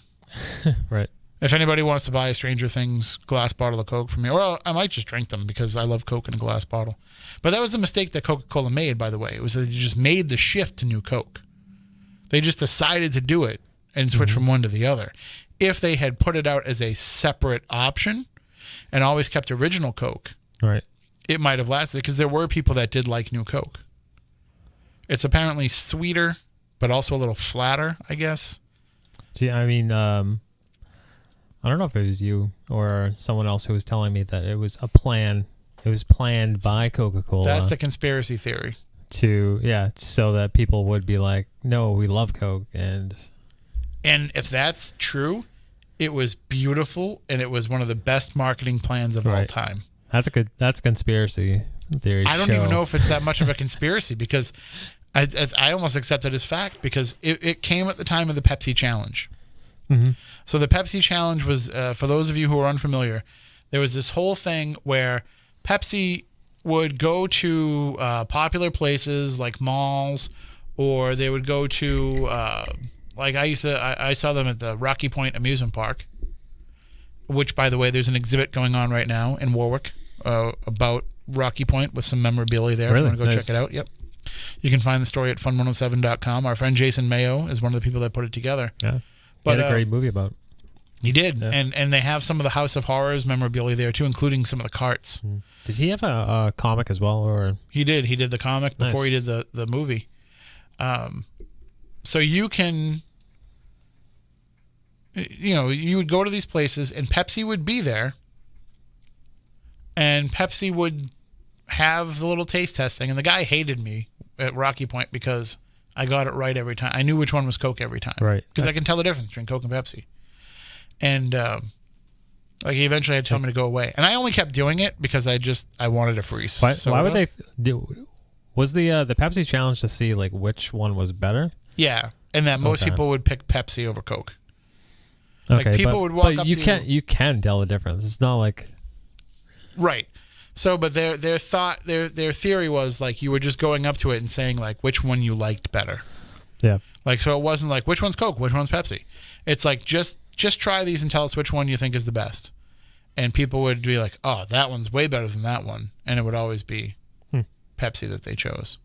Right. If anybody wants to buy a Stranger Things glass bottle of Coke from me, or I might just drink them because I love Coke in a glass bottle. But that was the mistake that Coca-Cola made, by the way. It was that they just made the shift to New Coke. They just decided to do it and switch from one to the other. If they had put it out as a separate option and always kept original Coke, right, it might have lasted, because there were people that did like New Coke. It's apparently sweeter, but also a little flatter, I guess. Gee, I mean, I don't know if it was you or someone else who was telling me that it was a plan. It was planned by Coca-Cola. That's the conspiracy theory. So that people would be like, no, we love Coke. And if that's true, it was beautiful, and it was one of the best marketing plans of all time. That's a conspiracy theory. I don't even know if it's that much of a conspiracy, because I almost accept it as fact, because it came at the time of the Pepsi Challenge. Mm-hmm. So the Pepsi Challenge was, for those of you who are unfamiliar, there was this whole thing where Pepsi would go to popular places like malls, or they would go to like I saw them at the Rocky Point amusement park, which, by the way, there's an exhibit going on right now in Warwick about Rocky Point with some memorabilia there. Really? If you want to go check it out. Yep. You can find the story at fun107.com. Our friend Jason Mayo is one of the people that put it together. Yeah. But he had a great movie about it. He did. Yeah. And they have some of the House of Horrors memorabilia there too, including some of the carts. Did he have a comic as well? Or He did. He did the comic before he did the movie. So you can, you would go to these places, and Pepsi would be there, and Pepsi would have the little taste testing, and the guy hated me at Rocky Point because I got it right every time. I knew which one was Coke every time. Right. Because I can tell the difference between Coke and Pepsi. And he eventually had to tell me to go away. And I only kept doing it because I wanted a free soda. Why would they do? Was the Pepsi challenge to see like which one was better? Yeah, and that most people would pick Pepsi over Coke. Okay, like people would walk up you to you can tell the difference. It's not like right. So, but their theory was like you were just going up to it and saying like which one you liked better. Yeah. Like, so it wasn't like which one's Coke, which one's Pepsi. It's like just try these and tell us which one you think is the best. And people would be like, oh, that one's way better than that one, and it would always be Pepsi that they chose.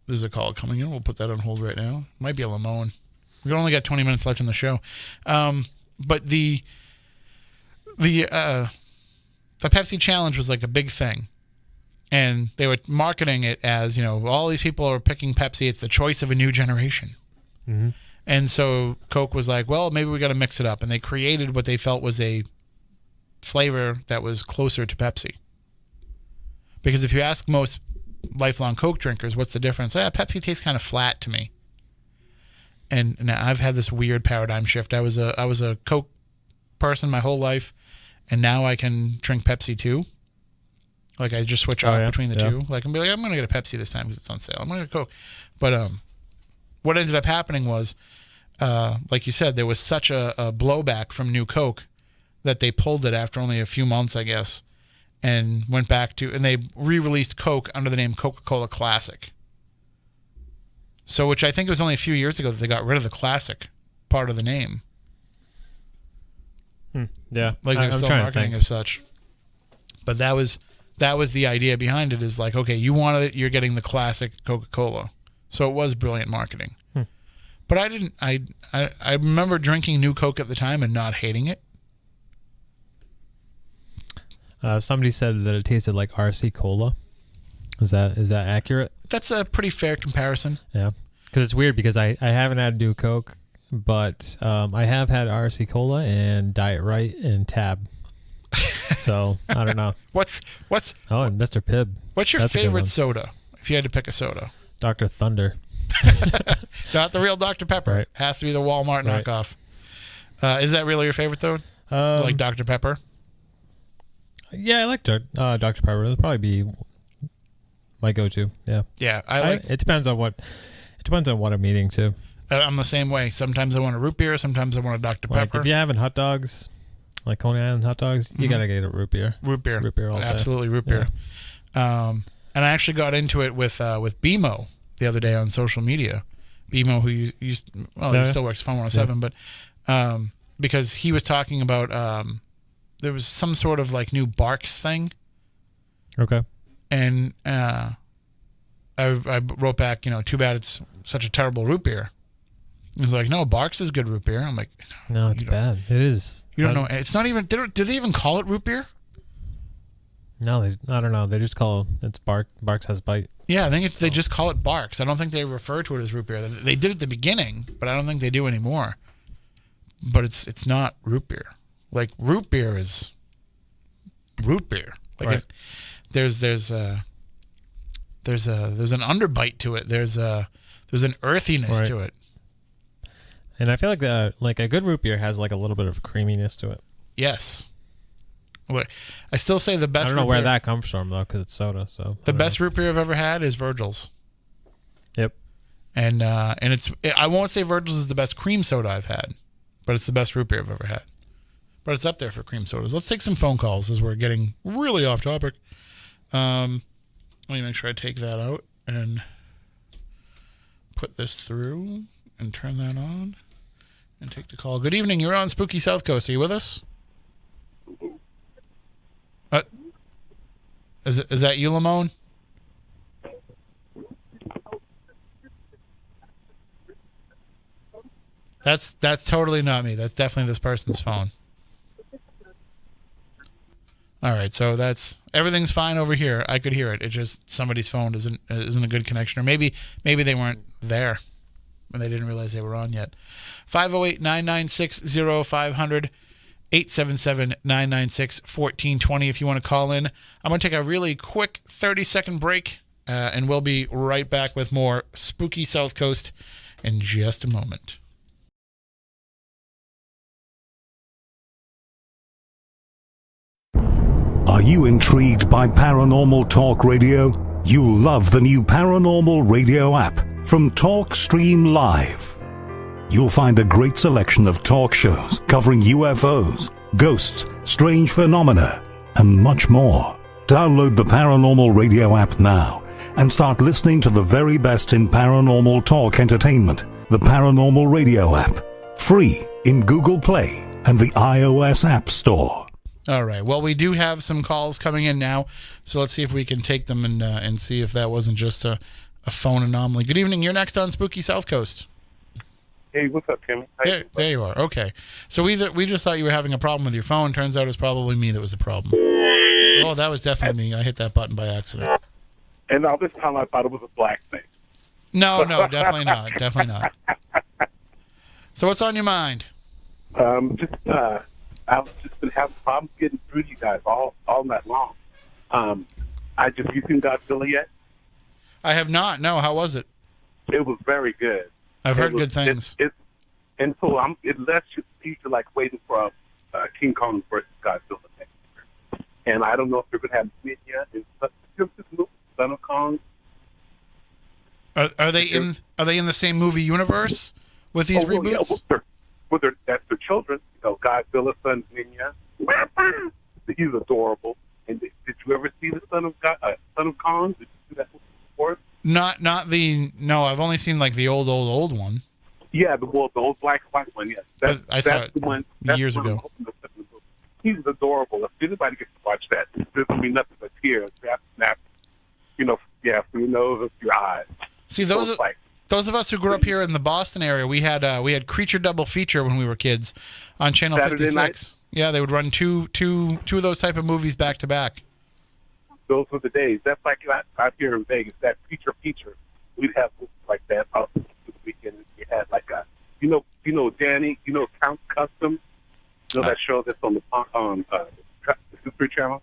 There's a call coming in. We'll put that on hold right now. Might be a Lamone. We've only got 20 minutes left in the show. But the Pepsi Challenge was like a big thing. And they were marketing it as, all these people are picking Pepsi. It's the choice of a new generation. Mm-hmm. And so Coke was like, well, maybe we got to mix it up. And they created what they felt was a flavor that was closer to Pepsi. Because if you ask most lifelong Coke drinkers, what's the difference? Pepsi tastes kind of flat to me. And now I've had this weird paradigm shift. I was a Coke person my whole life, and now I can drink Pepsi too. Like I just switch off between the two. Like I'm going to get a Pepsi this time because it's on sale. I'm going to get a Coke. But what ended up happening was, like you said, there was such a blowback from New Coke that they pulled it after only a few months, I guess, and went back to, and they re-released Coke under the name Coca-Cola Classic. So, which I think it was only a few years ago that they got rid of the classic part of the name. Yeah. Like they're still marketing as such. But that was the idea behind it, is like, okay, you wanted it, you're getting the classic Coca-Cola. So it was brilliant marketing. But I remember drinking New Coke at the time and not hating it. Somebody said that it tasted like RC Cola. Is that accurate? That's a pretty fair comparison. Yeah. Because it's weird because I haven't had New Coke, but I have had RC Cola and Diet Right and Tab. So I don't know. What's Oh, and Mr. Pibb. What's your favorite soda? If you had to pick a soda, Dr. Thunder. Not the real Dr. Pepper. Right. Has to be the Walmart knockoff. Is that really your favorite though? Like Dr. Pepper? Yeah, I like Dr. Pepper. It'll probably be my go-to. Yeah. Yeah, it depends on what I'm eating too. I'm the same way. Sometimes I want a root beer. Sometimes I want a Dr. Pepper. If you're having hot dogs, like Coney Island hot dogs, you gotta get a root beer. Root beer. Root beer all day. Absolutely root beer. And I actually got into it with BMO the other day on social media. BMO, who he still works at Fun 107, but because he was talking about there was some sort of like new Barks thing. Okay. And I wrote back, too bad it's such a terrible root beer. He's like, no, Barks is good root beer. I'm like, No, it's bad. It is. You don't know. It's not even. Do they even call it root beer? No, I don't know. They just call it's Barks has bite. Yeah, I think they just call it Barks. I don't think they refer to it as root beer. They did at the beginning, but I don't think they do anymore. But it's not root beer. Like root beer is root beer. Like right. There's an underbite to it. There's an earthiness right. to it. And I feel like a good root beer has like a little bit of creaminess to it. Yes. I still say the best. I don't know where that comes from though, because it's soda. So the best root beer I've ever had is Virgil's. Yep. And I won't say Virgil's is the best cream soda I've had, but it's the best root beer I've ever had. But it's up there for cream sodas. Let's take some phone calls as we're getting really off topic. Let me make sure I take that out and put this through and turn that on and take the call. Good evening. You're on Spooky South Coast. Are you with us? Is that you, Lamone? That's totally not me. That's definitely this person's phone. All right, so everything's fine over here. I could hear it. It's just somebody's phone isn't a good connection, or maybe they weren't there and they didn't realize they were on yet. 508-996-0500, 877-996-1420 if you want to call in. I'm going to take a really quick 30-second break, and we'll be right back with more Spooky South Coast in just a moment. Are you intrigued by Paranormal Talk Radio? You'll love the new Paranormal Radio app from TalkStream Live. You'll find a great selection of talk shows covering UFOs, ghosts, strange phenomena, and much more. Download the Paranormal Radio app now and start listening to the very best in paranormal talk entertainment. The Paranormal Radio app, free in Google Play and the iOS App Store. All right. Well, we do have some calls coming in now, so let's see if we can take them and see if that wasn't just a phone anomaly. Good evening. You're next on Spooky South Coast. Hey, what's up, Tim? There you are. Okay. So we just thought you were having a problem with your phone. Turns out it's probably me that was the problem. Oh, that was definitely me. I hit that button by accident. And all this time I thought it was a black thing. No, definitely not. Definitely not. So what's on your mind? I've just been having problems getting through to you guys all night long. You seen Godzilla yet? I have not. No, how was it? It was very good. I've heard good things. And so it lets you to like waiting for King Kong versus Godzilla next year. And I don't know if they're gonna have it yet. It's this movie, Son of Kong. Are they in the same movie universe with these reboots? Yeah, that's their children. You know, Godzilla, Son of Ninja. He's adorable. And did you ever see the Son of Kong? Did you see that movie before? No, I've only seen like the old one. Yeah, the old black and white one. Yes, I saw it the one, years ago. He's adorable. If anybody gets to watch that, there's gonna be nothing but tears, snap. Through your nose, your eyes. See, those of us who grew up here in the Boston area, we had Creature Double Feature when we were kids on Channel Saturday 56. Night? Yeah, they would run two of those type of movies back to back. Those were the days. That's like out here in Vegas, that feature. We'd have movies like that out this weekend. You had like Danny, Count Custom. That show that's on the History Channel?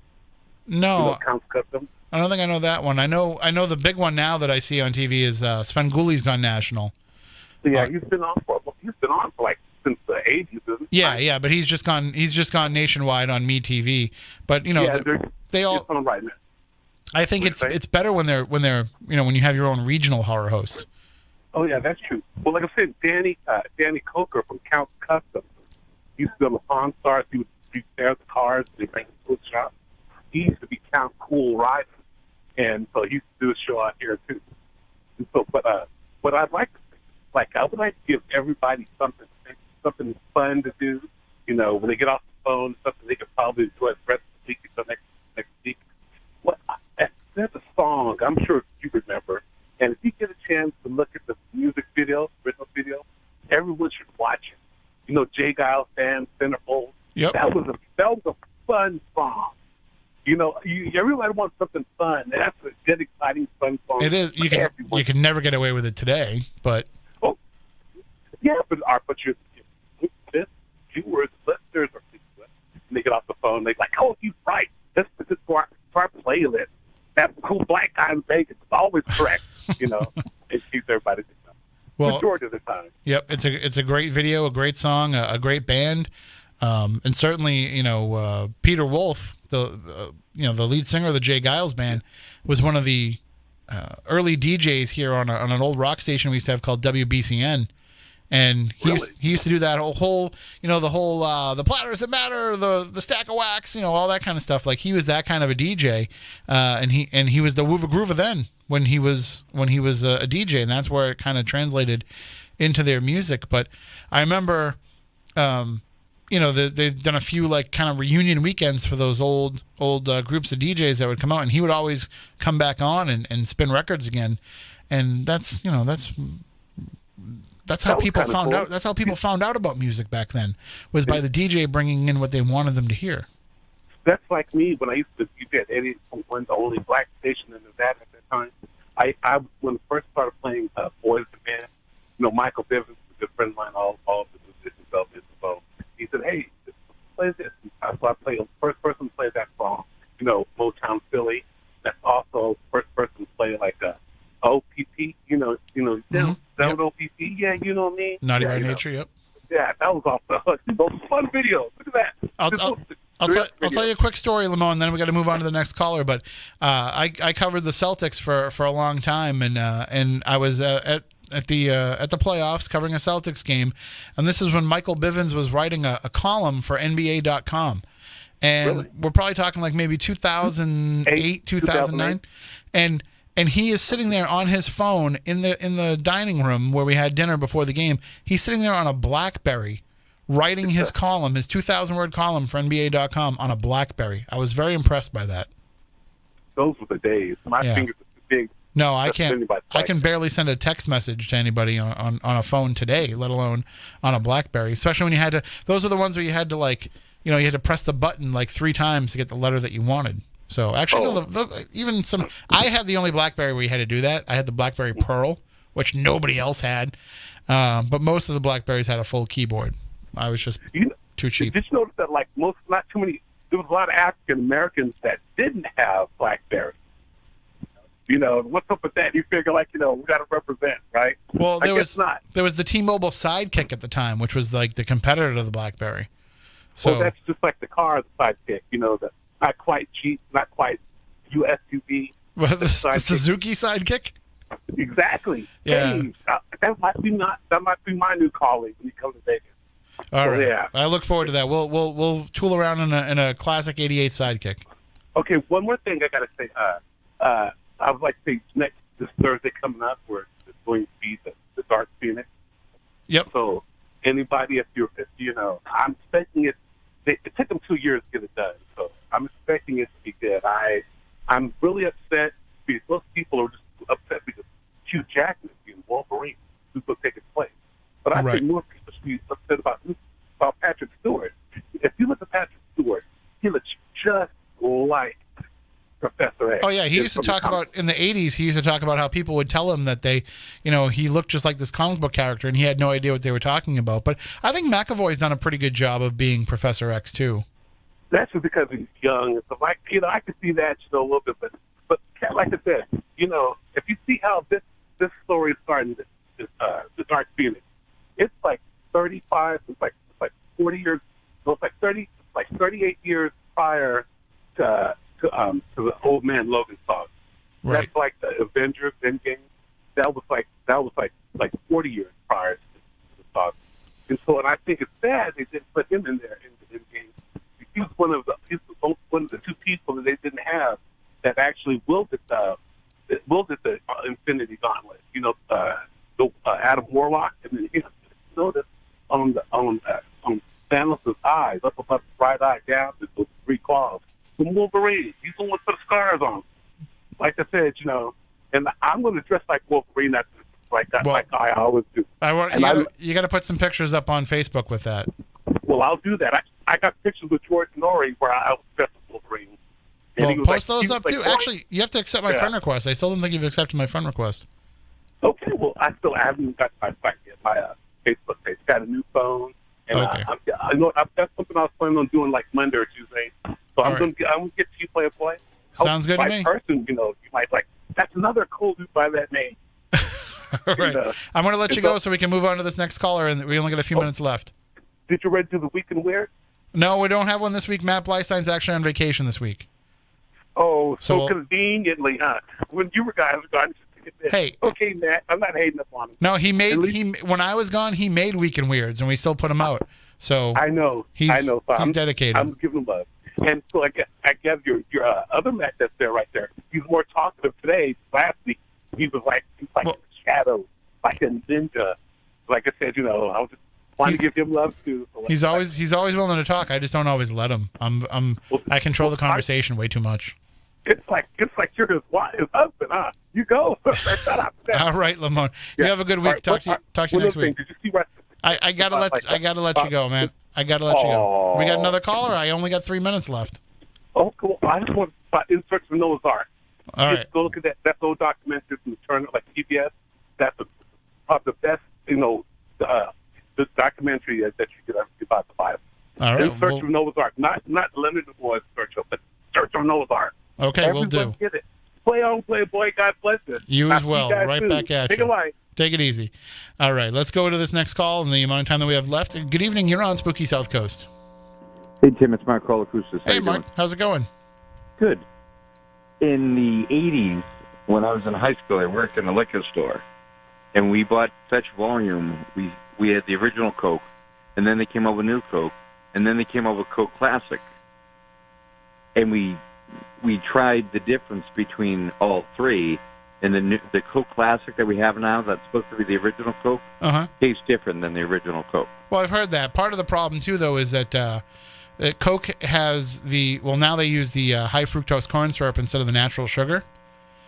No. Count Custom? I don't think I know that one. I know the big one now that I see on TV is Svengoolie's Gone National. Yeah, he's been on for like since the 80s, isn't he? Yeah, but he's just gone nationwide on MeTV. But they all on right now. I think it's better when they're when you have your own regional horror host. Oh yeah, that's true. Well, like I said, Danny Coker from Count Custom. He used to be on the Pawn Stars. He would repair the cars. They bring the food shop. He used to be Count Cool Rider, and so he used to do a show out here too. And so, but I'd like I would like to give everybody something fun to do. When they get off the phone, something they could probably enjoy the rest of the week until next week. There's a song I'm sure you remember, and if you get a chance to look at the music video, original video, J. Giles Band, Centerfold. Yep. That was a fun song. You know, everybody wants something fun. That's a good, exciting, fun song. It is. You can never get away with it today, but. Oh, yeah, but you viewers, listeners, or people, and they get off the phone. They're like, "Oh, he's right. Let's put this to our playlist. That cool black guy in Vegas is always correct." You know, it keeps everybody. Well, majority of the time. Yep, it's a great video, a great song, a great band, and certainly Peter Wolf, the lead singer of the Jay Giles Band, was one of the early DJs here on an old rock station we used to have called WBCN, and he used to do that whole the platters that matter, the stack of wax, all that kind of stuff. Like he was that kind of a DJ, and he was the Woova Groover then. When he was a DJ, and that's where it kind of translated into their music. But I remember, they've done a few like kind of reunion weekends for those old groups of DJs that would come out, and he would always come back on and spin records again. And that's how people found out. That's how people found out about music back then, was by the DJ bringing in what they wanted them to hear. That's like me when I used to DJ at 88.1, the only black station in Nevada at that time. I when I first started playing Boys and Band, Michael Bivens, a good friend of mine, all of the musicians of this phone. He said, "Hey, play this." So I played the first person to play that song, Motown Philly. That's also the first person to play like OPP, down OPP. Yeah, you know what I mean? Naughty by Nature, yep. Yeah, that was off the hook. Those fun videos. Look at that. I'll tell you a quick story, Lamone, and then we got to move on to the next caller. But I covered the Celtics for a long time, and I was at the playoffs covering a Celtics game, and this is when Michael Bivens was writing a column for NBA.com, and Really? we're probably talking like maybe 2008, 2009, and he is sitting there on his phone in the dining room where we had dinner before the game. He's sitting there on a BlackBerry, writing his column, his 2,000-word column for NBA.com on a BlackBerry. I was very impressed by that. Those were the days. My fingers were too big. No, I can't. I can barely send a text message to anybody on a phone today, let alone on a BlackBerry. Especially when you had to. Those are the ones where you had to you had to press the button like 3 times to get the letter that you wanted. So actually, even some. I had the only BlackBerry where you had to do that. I had the BlackBerry Pearl, which nobody else had, but most of the BlackBerries had a full keyboard. I was just too cheap. Did you notice that not too many? There was a lot of African Americans that didn't have BlackBerry. What's up with that? You figure we got to represent, right? Well, there was the T-Mobile Sidekick at the time, which was like the competitor to the BlackBerry. So that's just like the car Sidekick. The not quite Jeep, not quite USUV. Well, the Suzuki Sidekick. Exactly. Yeah. Hey, that might be my new colleague when you come to Vegas. All right. Yeah. I look forward to that. We'll tool around in a classic '88 Sidekick. Okay. One more thing I gotta say. I would like to say this Thursday coming up, where it's going to be the Dark Phoenix. Yep. So anybody, if I'm expecting it. It took them 2 years to get it done, so I'm expecting it to be good. I'm really upset because most people are just upset because Hugh Jackman being Wolverine, who's going to take his place. But I think more people should be upset about Patrick Stewart. If you look at Patrick Stewart, he looks just like Professor X. Oh yeah, he used to talk about in the '80s. He used to talk about how people would tell him that he looked just like this comic book character, and he had no idea what they were talking about. But I think McAvoy's done a pretty good job of being Professor X too. That's just because he's young. So I could see that a little bit, but like I said, if you see how this story is starting, the Dark Phoenix, it's like 35, it's like 40 years, so it's like 38 years prior to the Old Man Logan song. Right. That's like the Avengers Endgame. That was like 40 years prior to the song. And so, I think it's sad they didn't put him in there in the Endgame. He was one of the 2 people that they didn't have that actually wielded the Infinity Gauntlet. Adam Warlock, and then notice on Thanos' eyes, up above his right eye, down to those 3 claws. From Wolverine, he's the one with the scars on. Like I said, and I'm going to dress like Wolverine. Like I always do. You got to put some pictures up on Facebook with that. Well, I'll do that. I got pictures with George Norrie where I was dressed as Wolverine. And he Well, was post like, those up too. Actually, you have to accept my friend request. I still don't think you've accepted my friend request. Okay, well, I haven't got my Facebook page. Got a new phone, and Okay. That's something I was planning on doing like Monday or Tuesday. So I'm gonna get you play. Sounds good to me. Person, you might like. That's another cool dude by that name. All right. I'm going to let you go so we can move on to this next caller, and we only got a few minutes left. Did you ready to do the Weekend Weird? No, we don't have one this week. Matt Bleistein's actually on vacation this week. Oh, So conveniently, huh? When you guys were gone. Hey. Okay, Matt, I'm not hating up on him. No, when I was gone, he made Weekend Weirds, and we still put him out. So I know. He's So dedicated. I'm giving him love. And so I guess your other Matt that's there right there. He's more talkative today. Last week he was like a shadow, like a ninja. Like I said, I was just wanting to give him love too. So he's always willing to talk. I just don't always let him. I control the conversation way too much. It's like you're his husband, huh? You go. Shut up. All right, Lamone. You have a good week. Talk to you next week. Did you see what? I gotta let you go, man. I gotta let you go. We got another caller. I only got 3 minutes left. Oh, cool. I just want to In Search of Noah's Ark. All right. Just go look at that old documentary from the Turner, like PBS. That's probably the best, the documentary that you could ever see about the Bible. All right. In Search of Noah's Ark, not Leonard Nimoy's Search of, but Search of Noah's Ark. Okay, we'll do. Get it. Play on, Playboy. God bless you. You as well. Right back at you. Take it light. Take it easy. All right, let's go to this next call in the amount of time that we have left. Good evening. You're on Spooky South Coast. Hey, Tim. It's Mark Colacusis. Hey, Mark. How's it going? Good. In the 80s, when I was in high school, I worked in a liquor store, and we bought Fetch Volume. We had the original Coke, and then they came out with new Coke, and then they came out with Coke Classic. And we tried the difference between all three, and the Coke Classic that we have now, that's supposed to be the original Coke, tastes different than the original Coke. Well, I've heard that. Part of the problem, too, though, is that Coke has now they use the high fructose corn syrup instead of the natural sugar.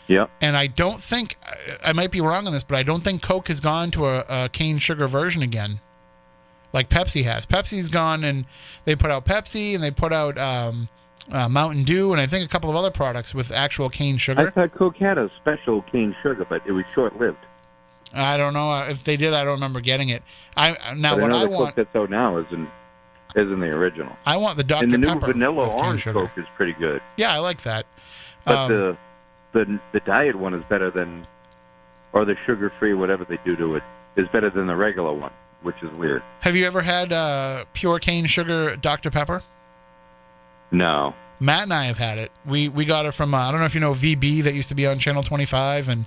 Yeah. And I don't think, I might be wrong on this, but I don't think Coke has gone to a cane sugar version again, like Pepsi has. Pepsi's gone, and they put out Pepsi, and they put out Mountain Dew, and I think a couple of other products with actual cane sugar. I thought Coke had a special cane sugar, but it was short-lived. I don't know if they did. I don't remember getting it. But the Coke that's out now isn't the original. I want the Dr. And the new Pepper vanilla orange sugar. Coke is pretty good. Yeah, I like that. But the diet one is better than, or the sugar-free, whatever they do to it, is better than the regular one, which is weird. Have you ever had pure cane sugar Dr. Pepper? No. Matt and I have had it. We got it from I don't know if you know VB that used to be on Channel 25, and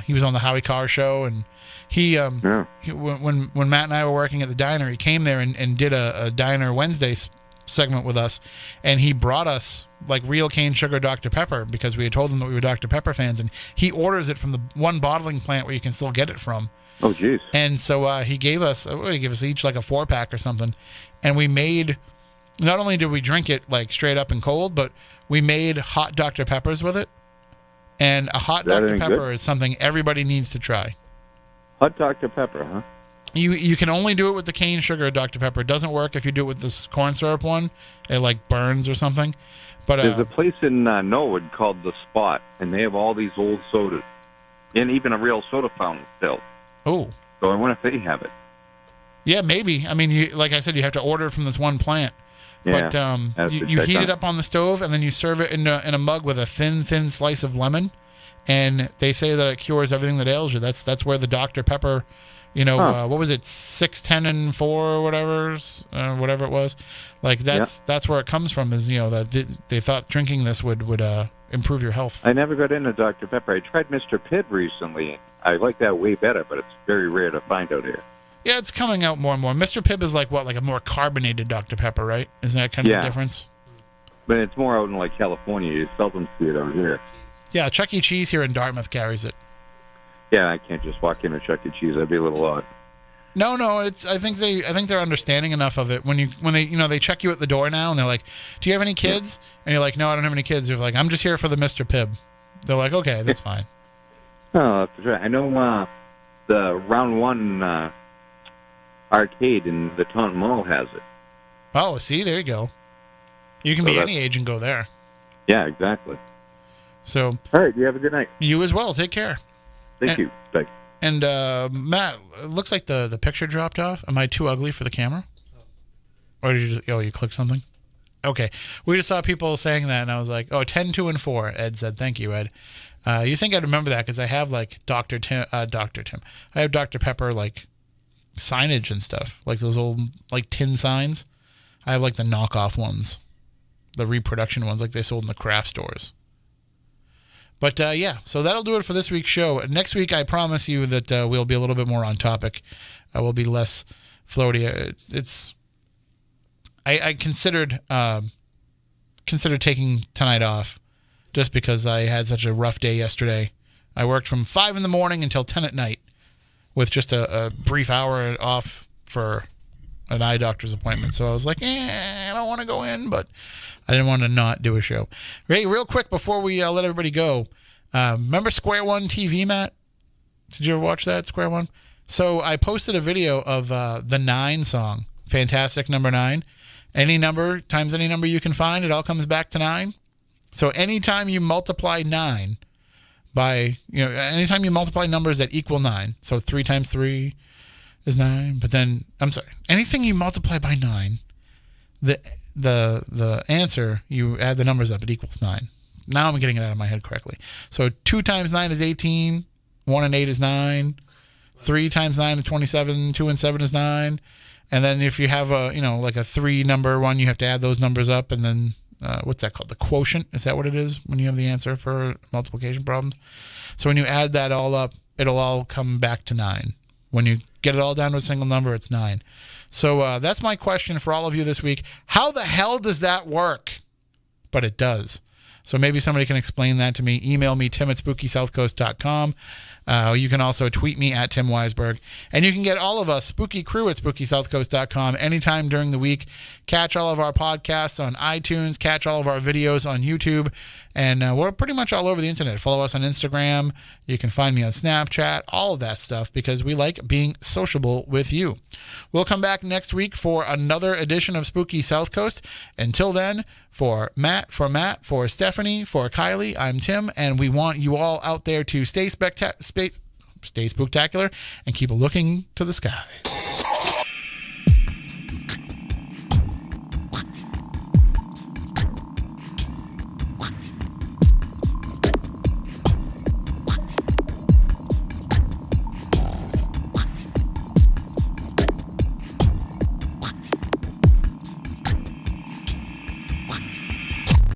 he was on the Howie Carr show, and when Matt and I were working at the diner, he came there and did a Diner Wednesday segment with us, and he brought us like real cane sugar Dr. Pepper because we had told him that we were Dr. Pepper fans, and he orders it from the one bottling plant where you can still get it from. Oh, jeez. And so he gave us each like a 4-pack or something, and we made. Not only did we drink it like straight up and cold, but we made hot Dr. Peppers with it. And a hot Dr. Pepper is something everybody needs to try. Hot Dr. Pepper, huh? You can only do it with the cane sugar Dr. Pepper. It doesn't work if you do it with this corn syrup one. It like burns or something. But there's a place in Norwood called The Spot, and they have all these old sodas, and even a real soda fountain still. Oh. So I wonder if they have it. Yeah, maybe. I mean, like I said, you have to order it from this one plant. Yeah, but you heat it up on the stove, and then you serve it in a mug with a thin slice of lemon. And they say that it cures everything that ails you. That's where the Dr. Pepper, what was it, 6, 10, and 4 or whatever it was. Like that's where it comes from. Is that they thought drinking this would improve your health. I never got into Dr. Pepper. I tried Mr. Pibb recently. I like that way better, but it's very rare to find out here. Yeah, it's coming out more and more. Mr. Pibb is like a more carbonated Dr. Pepper, right? Isn't that kind of the difference? But it's more out in like California. You seldom see it over here. Yeah, Chuck E. Cheese here in Dartmouth carries it. Yeah, I can't just walk into Chuck E. Cheese. That'd be a little odd. No, it's. I think they're understanding enough of it. When they check you at the door now, and they're like, "Do you have any kids?" And you're like, "No, I don't have any kids." They're like, "I'm just here for the Mr. Pibb." They're like, "Okay, that's fine." Oh, that's right. I know the Round One arcade in the Taunton Mall has it. Oh, see, there you go. You can So be that's- any age and go there. Yeah, exactly. So All right, you have a good night. you as well. Take care. Thank you. Bye. And Matt, it looks like the picture dropped off. Am I too ugly for the camera? Or did you? You clicked something? Okay. We just saw people saying that, and I was like, oh, 10, 2, and 4. Ed said, thank you, Ed. You think I'd remember that because I have like Dr. Tim. I have Dr. Pepper like signage and stuff, like those old like tin signs. I have like the knockoff ones, the reproduction ones, like they sold in the craft stores. But yeah, so that'll do it for this week's show. Next week, I promise you that we'll be a little bit more on topic. We'll be less floaty. I considered taking tonight off just because I had such a rough day yesterday. I worked from 5 in the morning until 10 at night with just a brief hour off for an eye doctor's appointment. So I was like, I don't want to go in, but I didn't want to not do a show. Hey, real quick before we let everybody go, remember Square One TV, Matt? Did you ever watch that, Square One? So I posted a video of the 9 song, Fantastic Number 9. Any number times any number you can find, it all comes back to 9. So anytime you multiply 9 by, anytime you multiply numbers that equal 9, so 3 times 3 is 9, but then, I'm sorry, anything you multiply by 9, the answer, you add the numbers up, it equals 9. Now I'm getting it out of my head correctly. So 2 times 9 is 18, 1 and 8 is 9, 3 times 9 is 27, 2 and 7 is 9, and then if you have like a 3 number one, you have to add those numbers up, and then what's that called? The quotient? Is that what it is when you have the answer for multiplication problems? So when you add that all up, it'll all come back to 9. When you get it all down to a single number, it's 9. So that's my question for all of you this week. How the hell does that work? But it does. So maybe somebody can explain that to me. Email me, tim@spookysouthcoast.com. You can also tweet me at Tim Weisberg. And you can get all of us, Spooky Crew, at spookysouthcoast.com anytime during the week. Catch all of our podcasts on iTunes. Catch all of our videos on YouTube. And we're pretty much all over the internet. Follow us on Instagram. You can find me on Snapchat, all of that stuff, because we like being sociable with you. We'll come back next week for another edition of Spooky South Coast. Until then, for Matt, for Stephanie, for Kylie, I'm Tim, and we want you all out there to stay spooktacular and keep looking to the skies.